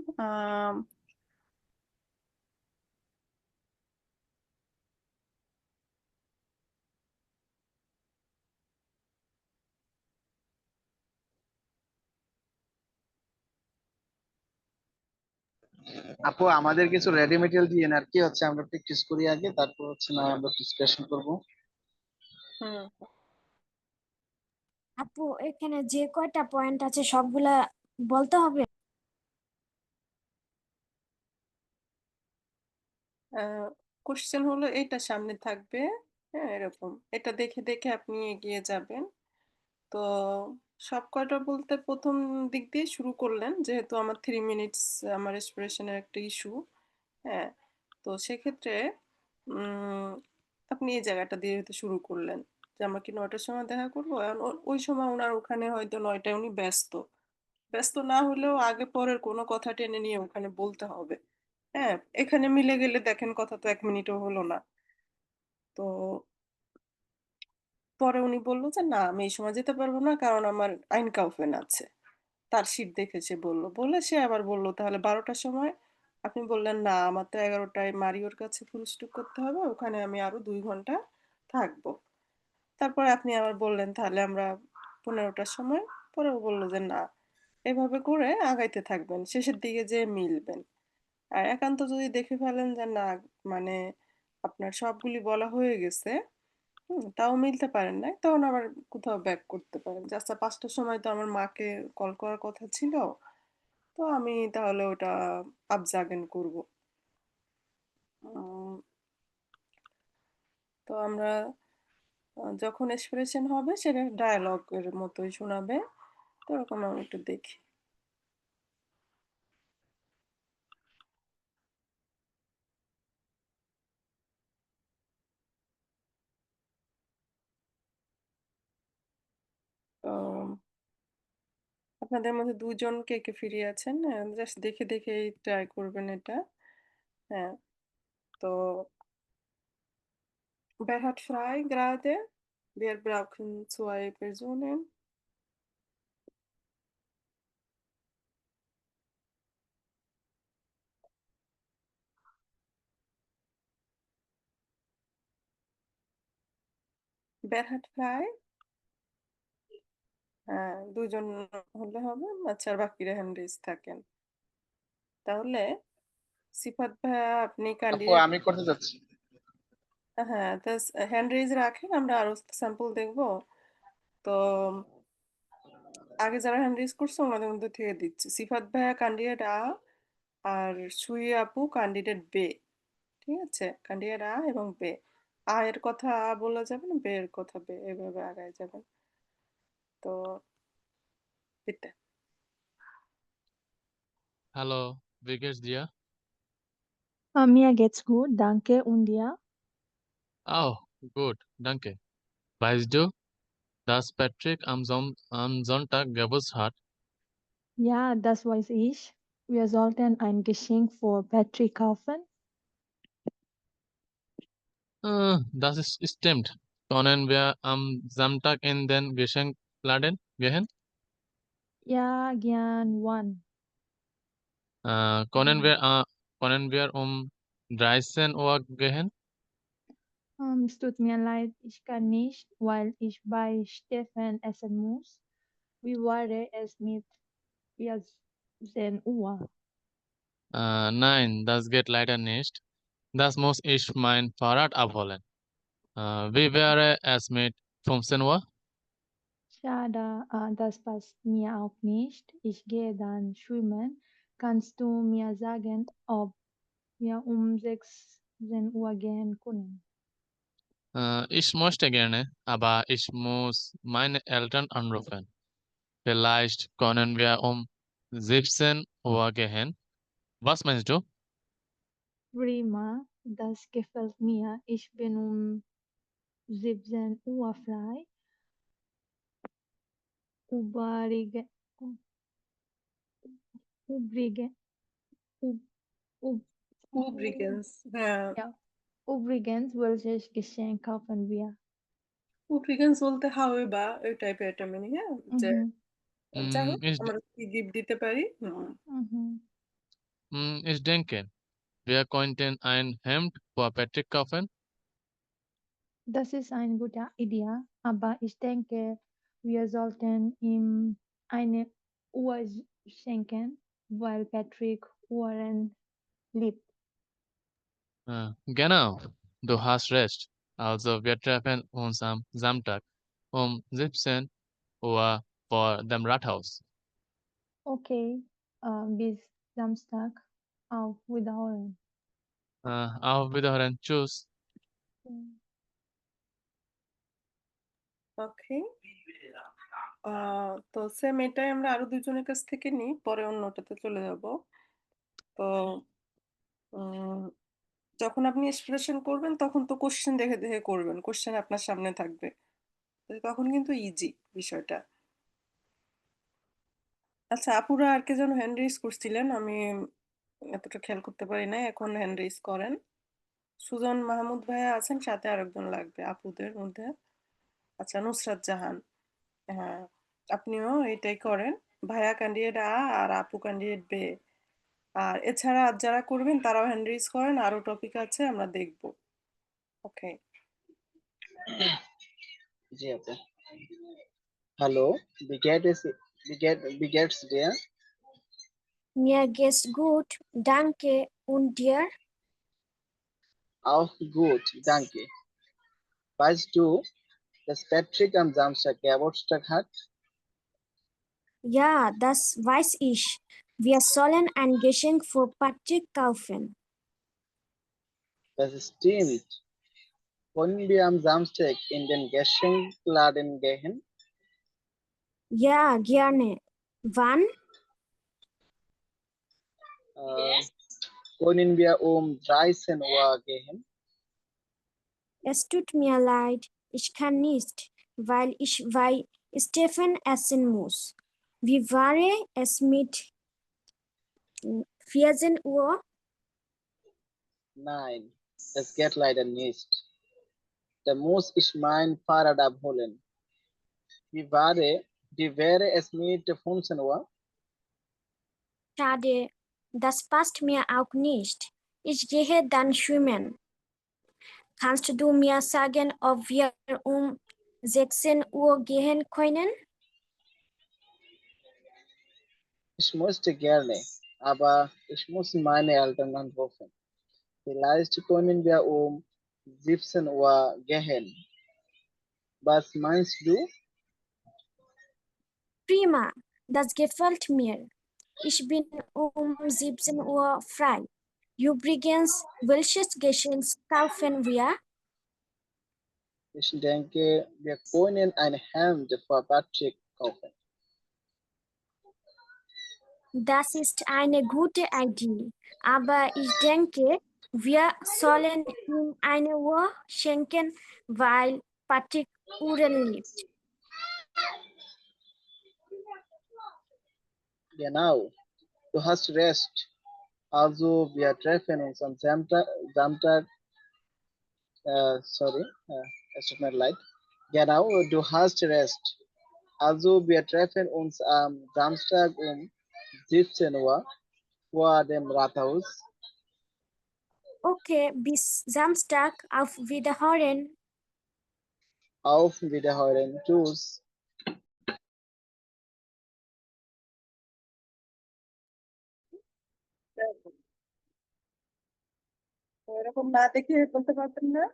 S2: আপু আমাদের কিছু রেডি মেটেরিয়াল দিয়ে আর কি হচ্ছে আমরা প্র্যাকটিস করি আগে, তারপর হচ্ছে না আমরা ডিসকাশন করবো।
S1: হুম।
S8: আপু এখানে যে কয়টা পয়েন্ট আছে সবগুলা বলতে হবে?
S1: কোশ্চেন হলো এইটা সামনে থাকবে, হ্যাঁ এরকম, এটা দেখে দেখে আপনি এগিয়ে যাবেন। তো সব কয়টা বলতে প্রথম দিক দিয়ে শুরু করলেন, যেহেতু আমার 3 মিনিটস আমার রেসপিরেশনের একটা ইস্যু। হ্যাঁ, তো সেক্ষেত্রে আপনি এই জায়গাটা দিয়ে হয়তো শুরু করলেন যে আমরা কি 9টার সময় দেখা করবো। এখন ওই সময় ওনার ওখানে হয়তো 9টায় উনি ব্যস্ত। ব্যস্ত না হলেও আগে পরের কোনো কথা টেনে নিয়ে ওখানে বলতে হবে। হ্যাঁ, এখানে মিলে গেলে দেখেন কথা তো 1 মিনিটও হলো না। তো পরে উনি বললো যে না আমি এই সময় যেতে পারবো না, কারণ আমার আইনকাউফেন আছে। তার সিট দেখে সে বললো, বলে সে আবার বললো তাহলে 12টার সময়। আপনি বললেন না আমার তো 11টায় মারিওর কাছে ফুলস্টপ করতে হবে, ওখানে আমি আরো 2 ঘন্টা থাকবো। তারপরে আপনি আবার বললেন তাহলে আমরা 15টার সময়। পরেও বললো যে না, এভাবে করে আগাইতে থাকবেন, শেষের দিকে যে মিলবেন। আর একান্ত যদি দেখে ফেলেন যে না, মানে আপনার সবগুলি বলা হয়ে গেছে, তাও মিলতে পারেন নাই, তখন আবার কোথাও ব্যাক করতে পারেন যে আচ্ছা 5টার সময় তো আমার মাকে কল করার কথা ছিল, তো আমি তাহলে ওটা আপজাগেন করব। উম, তো আমরা যখন এক্সপ্রেশন হবে সেটা ডায়ালগের মতোই শোনাবে। তো ওরকম আমি একটু দেখি। তো আপনাদের মধ্যে 2জন কে কে ফ্রি আছেন? জাস্ট দেখে দেখেই ট্রাই করবেন এটা। হ্যাঁ, তো wer hat frei gerade? Wir brauchen 2 Personen. Wer hat frei? হ্যাঁ, 2জন হলে হবে। আচ্ছা, আর বাকিরা হ্যান্ড রেজ থাকেন। তাহলে সিফাত ভাইয়া আপনি
S2: আপু
S1: ক্যান্ডিডেট।
S2: আমি করতে যাচ্ছি।
S1: হ্যাঁ, তো হ্যান্ড রেজ রাখেন, আমরা আরো স্যাম্পল দেখবো। তো আগে যারা হ্যান্ড রেজ করছে ওনাদের মধ্যে থেকে দিচ্ছি। সিফাত ভাইয়া ক্যান্ডিডেট আ, আর সুই আপু ক্যান্ডিডেট বে। ঠিক আছে, ক্যান্ডিডেট আ এবং বে। আ এর কথা আ বলা যাবে না, বে এর কথা বে, এভাবে আগায় যাবেন। তো এটা
S5: Hallo, wie geht's dir?
S9: Mir geht's gut, danke. Und dir?
S5: Oh, gut, danke. Weißt du, dass Patrick am Sonntag Geburtstag hat?
S9: Ja, das weiß ich. Wir sollten ein Geschenk für Patrick kaufen.
S5: Stimmt. Können wir am Samstag in den Geschenkladen gehen?
S9: Ja, gern wann?
S5: Können wir um 13 Uhr gehen?
S9: Es tut mir leid, ich kann nicht, weil ich bei Steffen essen muss. Wie wäre es mit 14 Uhr?
S5: Nein, das geht leider nicht. Das muss ich mein Fahrrad abholen. Wie wäre es mit 15 Uhr?
S9: Schade, das passt mir auch nicht. Ich gehe dann schwimmen. Kannst du mir sagen, ob wir um 16 Uhr gehen können?
S5: Ich möchte gerne, aber ich muss meine Eltern anrufen. Vielleicht können wir um 17 Uhr gehen. Was meinst du?
S9: Prima, das gefällt mir. Ich bin um 17 Uhr frei. Übrige, übrige, üb, üb,
S1: übrigens, হ্যাঁ,
S9: ja, übrigens, welches Geschenk kaufen wir?
S1: übrigens বলতে হাওয়েবা ওই টাইপের একটা মিনিং। হ্যাঁ, যে
S9: Mhm,
S1: যাই হোক
S5: Ich,
S1: আমরা কি গিফট দিতে পারি।
S9: mhm.
S5: ich denke, wir könnten ein Hemd für Patrick kaufen.
S9: Das ist eine gute Idee, aber ich denke, wir sollten ihm eine Uhr schenken, weil Patrick Uhren lieb.
S5: Genau, du hast recht. Also, wir treffen uns am Samstag um 17 Uhr vor dem Rathaus.
S9: Okay, bis Samstag. Auf Wiederhören.
S5: Auf Wiederhören. Tschüss.
S1: ওকে, তো সেম এটাই আমরা আরো দুজনের কাছ থেকে নিই, পরে অন্যটাতে চলে যাব। তো উম, যখন আপনি এক্সপ্রেশন করবেন তখন তো কোশ্চেন দেখে দেখে করবেন, কোশ্চেন আপনার সামনে থাকবে, তো তখন কিন্তু ইজি বিষয়টা। আচ্ছা, আপুরা আর কে যেন হ্যান্ড রেজ করছিলেন, আমি এতটা খেয়াল করতে পারি না, এখন হ্যান্ড রেজ করেন। সুজন মাহমুদ ভাইয়া আছেন, সাথে আরেকজন লাগবে আপুদের মধ্যে। আচ্ছা, নুসরাত জাহান, হ্যাঁ, আপনিও এটাই করেন। ভাইয়া ক্যান্ডিডেট আ আর আপু ক্যান্ডিডেট বে। আর এছাড়া আর যারা করবেন তারাও হ্যান্ড রেজ করেন, আরো টপিক আছে আমরা দেখব। ওকে,
S2: জি আপু। Hello, wie geht's dir?
S8: Mir geht's gut, danke. Und dir?
S2: Auch gut, danke. Weißt du, dass Patrick am Samstag Geburtstag hat?
S8: Ja, das weiß ich. Wir sollen ein Geschenk für Patrick kaufen.
S2: Das stimmt. Wollen wir am Samstag in den Geschenkladen gehen?
S8: Ja, gerne. Wann?
S2: Können wir um 13 Uhr gehen?
S8: Es tut mir leid, ich kann nicht, weil ich bei Stefan essen muss. Wie wäre es mit 14 Uhr?
S2: Nein, das geht leider nicht. Da muss ich mein Fahrrad abholen. Wie wäre es mit 15 Uhr?
S8: Schade, das passt mir auch nicht. Ich gehe dann schwimmen. Kannst du mir sagen, ob wir um 16 Uhr gehen können?
S2: Ich möchte gerne, aber ich muss meine Eltern anrufen. Vielleicht können wir um 17 Uhr gehen. Was meinst du?
S8: Prima, das gefällt mir. Ich bin um 17 Uhr frei. Übrigens, welches Geschenk kaufen wir?
S2: Ich denke, wir können ein Hemd für Patrick kaufen.
S8: Das ist eine gute Idee, aber ich denke, wir sollen ihm eine Uhr schenken, weil Patrick Uhren liebt.
S2: Genau, du hast recht. Also, wir treffen uns am Samstag, es tut mir leid. Genau, du hast recht. Also, wir treffen uns am Samstag um 17 Uhr vor dem Rathaus.
S8: Okay, bis Samstag, auf Wiederhören.
S2: Auf Wiederhören. Tschüss.
S1: তো এরকম না দেখে বলতে পারবেন না?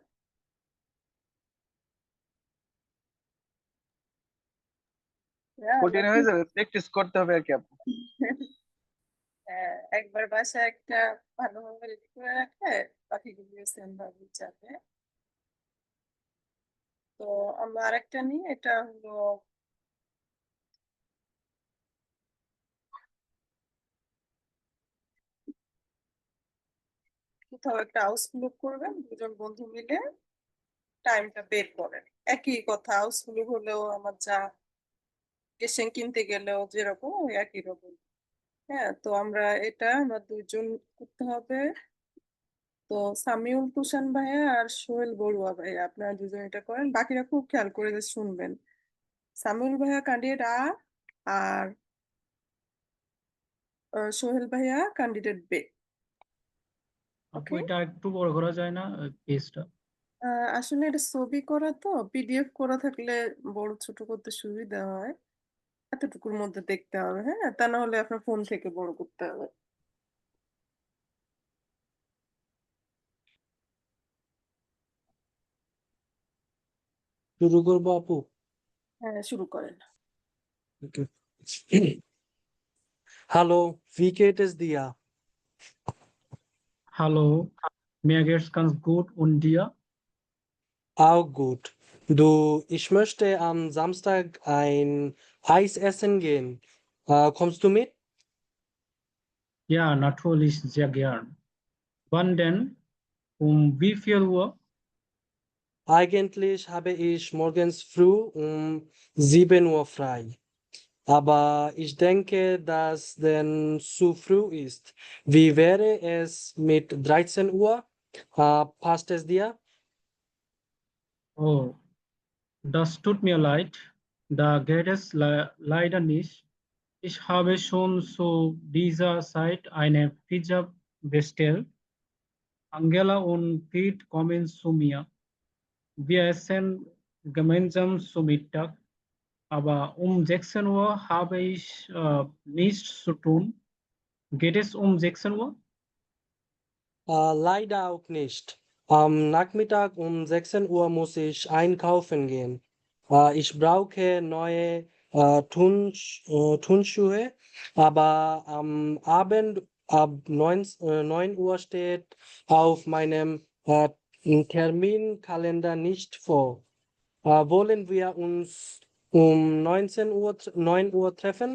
S1: হ্যাঁ,
S2: কঠিন হয়ে যাবে, প্র্যাকটিস করতে হবে আর কি আপু।
S1: হ্যাঁ, একবার বাসায় একটা ভালোভাবে রেডি করে রাখলে বাকিগুলো সেম ভাবে যাবে। তো আমরা আরেকটা নিই, এটা হলো কোথাও একটা আউটফ্লুক করবেন, দুজন বন্ধু মিলে টাইমটা বের করেন। একই কথা, আউটফ্লুক হলেও আমার যা কেশন কিনতে গেলেও যেরকম ওই একই রকম। হ্যাঁ, তো আমরা দুজন করতে হবে। তো সামিউল তুষান ভাইয়া আর সোহেল বড়ুয়া ভাইয়া, আপনারা দুজন এটা করেন, বাকিরা খুব খেয়াল করে যে শুনবেন। সামিউল ভাইয়া ক্যান্ডিডেট আ, আর সোহেল ভাইয়া ক্যান্ডিডেট বে।
S10: আপু
S1: ওকে,
S10: এটা একটু বড় করা যায় না পেজটা?
S1: আসলে এটা ছবি করা তো, পিডিএফ করা থাকলে বড় ছোট করতে সুবিধা হয়। এতটুকুর মধ্যে দেখতে হবে, হ্যাঁ, তা না হলে আপনার ফোন থেকে বড় করতে হবে।
S11: শুরু করবো আপু?
S1: হ্যাঁ, শুরু করেন।
S11: Okay. Hallo, wie geht es dir?
S10: Hallo, mir geht's ganz gut und dir?
S11: Auch gut. Du, ich möchte am Samstag ein Eis essen gehen. Kommst du mit?
S10: Ja, natürlich sehr gern. Wann denn? Um wie viel Uhr?
S11: Eigentlich habe ich morgens früh um 7 Uhr frei. Aber ich denke, dass denn zu früh ist. Wie wäre es mit 13 Uhr? Passt es dir?
S10: Oh, das tut mir leid. Da geht es leider nicht. Ich habe schon zu dieser Zeit eine Pizza bestellt. Angela und Pete kommen zu mir. Wir essen gemeinsam zu Mittag, aber um 16 Uhr habe ich nichts zu tun. Geht es um 16 Uhr?
S11: Leider auch nicht. Am Nachmittag um 16 Uhr muss ich einkaufen gehen. Ich brauche neue Turnschuhe, aber am Abend ab 9 Uhr steht auf meinem Terminkalender nicht vor. Wollen wir uns um 9 Uhr treffen?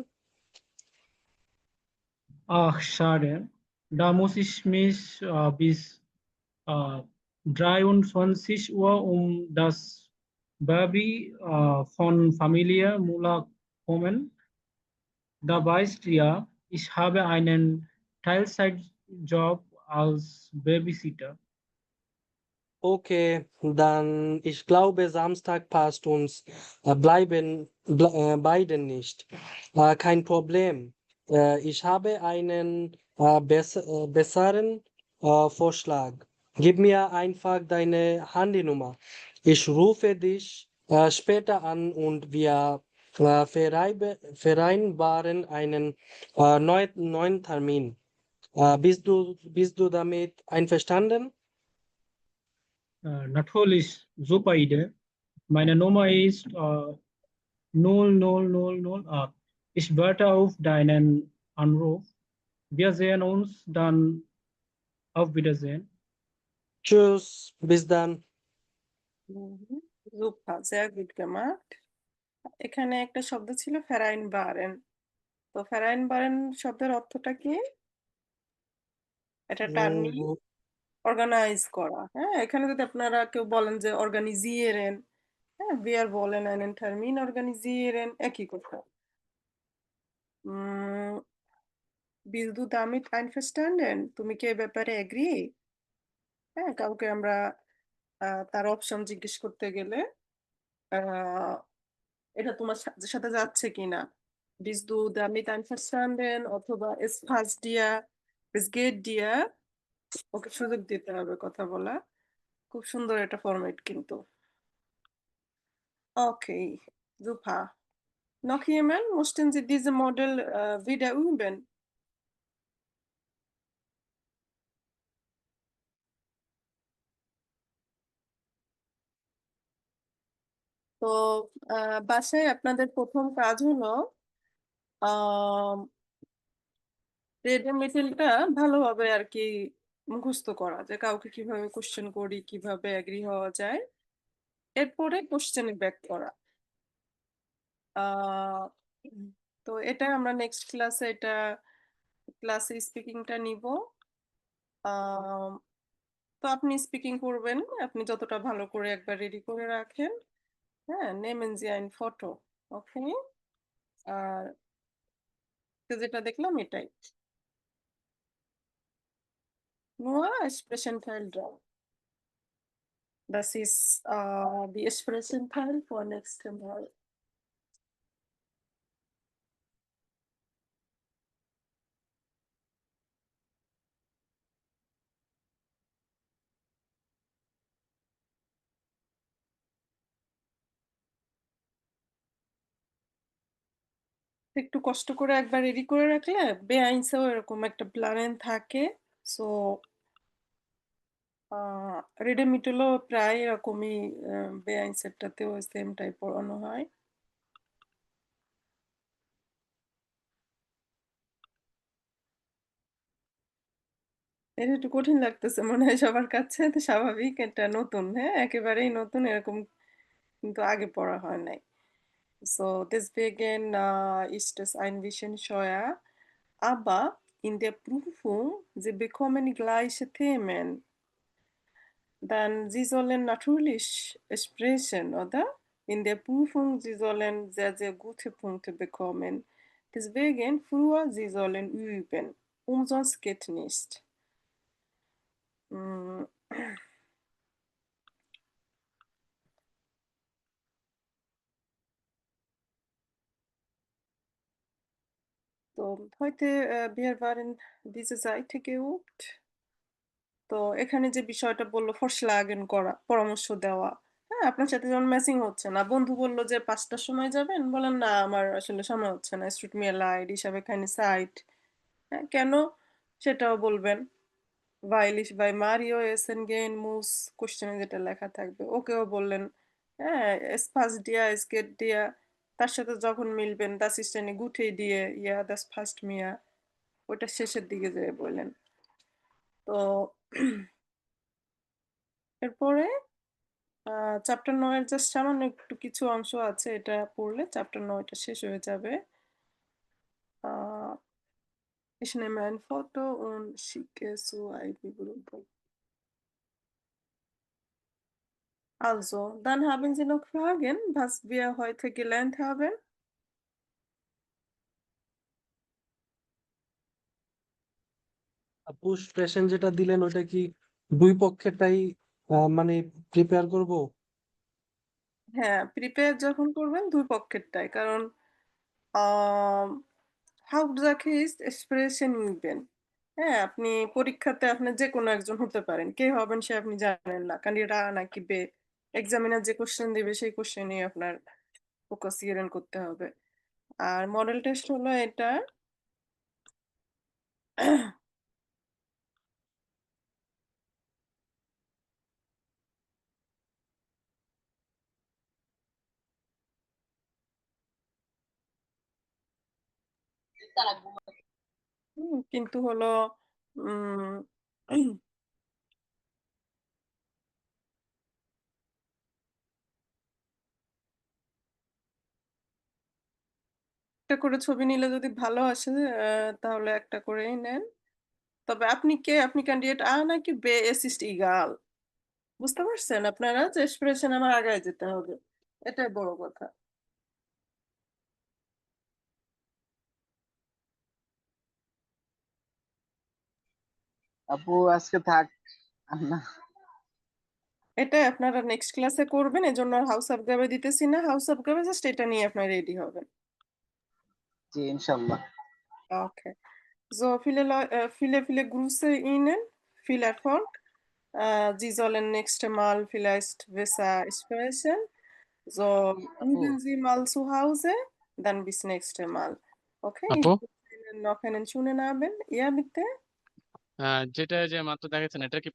S10: Ach, schade. Da muss ich mich bis äh, 23 Uhr um das Baby von Familie Müller kommen. Da weißt du ja, ich habe einen Teilzeitjob als Babysitter.
S11: Okay, dann ich glaube, Samstag passt uns beiden nicht. Kein Problem. Ich habe einen besseren Vorschlag. Gib mir einfach deine Handynummer. Ich rufe dich später an und wir vereinbaren einen neuen Termin. Bist du damit einverstanden?
S10: Natürlich, super Idee. Meine Nummer ist 0008. Ich warte auf deinen Anruf. Wir sehen uns dann. Auf Wiedersehen.
S11: Tschüss, bis dann.
S1: Super, sehr gut gemacht। এখানে একটা শব্দ ছিল ফেরাইন বারেন। তো ফেরাইন বারেন শব্দের অর্থটা কি? এটা টার্নি
S11: গু-
S1: অর্গানাইজ করা। হ্যাঁ, এখানে যদি আপনারা কেউ বলেন যে অর্গানিজিয়েরেন, হ্যাঁ, wir wollen einen Termin organisieren, একই কথা। bist du damit einverstanden? তুমি কি এ ব্যাপারে এগ্রি? হ্যাঁ, কাউকে আমরা তার অপশন জিজ্ঞেস করতে গেলে আহ, এটা তোমার সাথে যাচ্ছে কিনা, bist du damit einverstanden অথবা es passt dir, es geht dir, ওকে সুযোগ দিতে হবে কথা বলা। খুব সুন্দর একটা ফরম্যাট কিন্তু। Okay, super. Noch jemand? Mussten Sie diese Modell wieder üben? তো বাসায় আপনাদের প্রথম কাজ হলো রেডে মেটেরিয়ালটা ভালোভাবে আর কি মুখস্থ করা, যে কাউকে কিভাবে কোশ্চেন করি, কিভাবে এগ্রি হওয়া যায়, এরপরে কোশ্চেনে ব্যাক করা। আহ, তো এটা আমরা নেক্সট ক্লাসে স্পিকিংটা নিব। তো আপনি স্পিকিং করবেন, আপনি যতটা ভালো করে একবার রেডি করে রাখেন। হ্যাঁ, নেমেন জি আইন ফটো। ওকে, আর যেটা দেখলাম এটাই। Nur Sprechenteil drauf. Das ist die Sprechenteil für nächstes Mal. একটু কষ্ট করে একবার রেডি করে রাখলে বেআইনসেও এরকম একটা প্ল্যান থাকে। সো রেডেমিটেলও প্রায় এরকমই বেআইন সেক্টরতেও সেম টাইপ পড়ানো হয়। এটা একটু কঠিন লাগতেছে মনে হয় সবার কাছে, তো স্বাভাবিক, এটা নতুন, হ্যাঁ একেবারেই নতুন, এরকম কিন্তু আগে পড়া হয় নাই। So deswegen ist es ein bisschen schwer, aber in der Prüfung, sie bekommen gleiche Themen. Dann sie sollen natürlich sprechen, oder? In der Prüfung, sie sollen sehr, sehr gute Punkte bekommen. Deswegen früher, sie sollen üben. Umsonst geht nicht. Mm, So, heute wir waren diese Seite geübt. তো এখানে যে বিষয়টা বললো ফরশলাগেন করা, পরামর্শ দেওয়া, হ্যাঁ আপনার সাথে যখন ম্যাচিং হচ্ছে না, বন্ধু বললো যে 5টার সময় যাবেন, বলেন না আমার আসলে সময় হচ্ছে না, স্টুট মি লাইট হিসাবে খানি সাইট, হ্যাঁ কেন সেটাও বলবেন। weil ich bei Mario essen gehen muss, কোশ্চেনে যেটা লেখা থাকবে ওকেও বললেন, হ্যাঁ es passt dir, es geht dir, তার সাথে যখন মিলবেন das ist eine gute Idee, ja das passt mir, ওটা শেষের দিকে যেয়ে বললেন। তো এরপরে চ্যাপ্টার 9 এর জাস্ট সামান্য একটু কিছু অংশ আছে, এটা পড়লে চ্যাপ্টার 9টা শেষ হয়ে যাবে। Ich nehme ein Foto und schicke zu IB Gruppe. Also, dann haben Sie noch Fragen, was wir heute gelernt haben?
S11: আপু প্রেজেন্ট যেটা দিলেন ওটা কি দুই পক্ষেরটাই মানে প্রিপেয়ার করব?
S1: হ্যাঁ, প্রিপেয়ার যখন করবেন দুই পক্ষেরটাই, কারণ Hauptsache ist Expression নিবেন। হ্যাঁ, আপনি পরীক্ষাতে আপনি যে কোনো একজন হতে পারেন, কে হবেন সে আপনি জানেন না, ক্যান্ডিডেট আ নাকি বে, এক্সামিনার যে কোশ্চেন দিবে সেই কোশ্চেনই আপনার ফোকাসিয়েশন করতে হবে। আর মডেল টেস্ট হলো এটা কিন্তু হলো উম একটা করে ছবি নিলে যদি ভালো আসে তাহলে একটা করেই নেন। তবে আপনি কে, আপনি ক্যান্ডিডেট আ নাকি বে, es ist egal, বুঝতে পারছেন আপনারা যে এক্সপ্রেশন আমার আগায় যেতে হবে, এটাই বড় কথা।
S2: আপু আজকে থাক না।
S1: এটাই আপনারা নেক্সট ক্লাসে করবেন, এজন্য হাউস অফ গাবে দিতেছি না, হাউস অফ গাবে জাস্ট এটা নিয়ে আপনারা রেডি হবেন।
S2: জি ইনশাল্লাহ।
S1: Okay. So, viele Grüße Ihnen, viel Erfolg. Sie sollen nächstes Mal vielleicht besser sprechen. So,
S2: আপু
S1: üben Sie mal zu Hause, dann bis nächste Mal. Okay, ich
S5: আপু
S1: wünsche Ihnen noch einen schönen Abend. Ja, bitte.
S5: যেটা যে মাত্র দেখাচ্ছেন এটা কি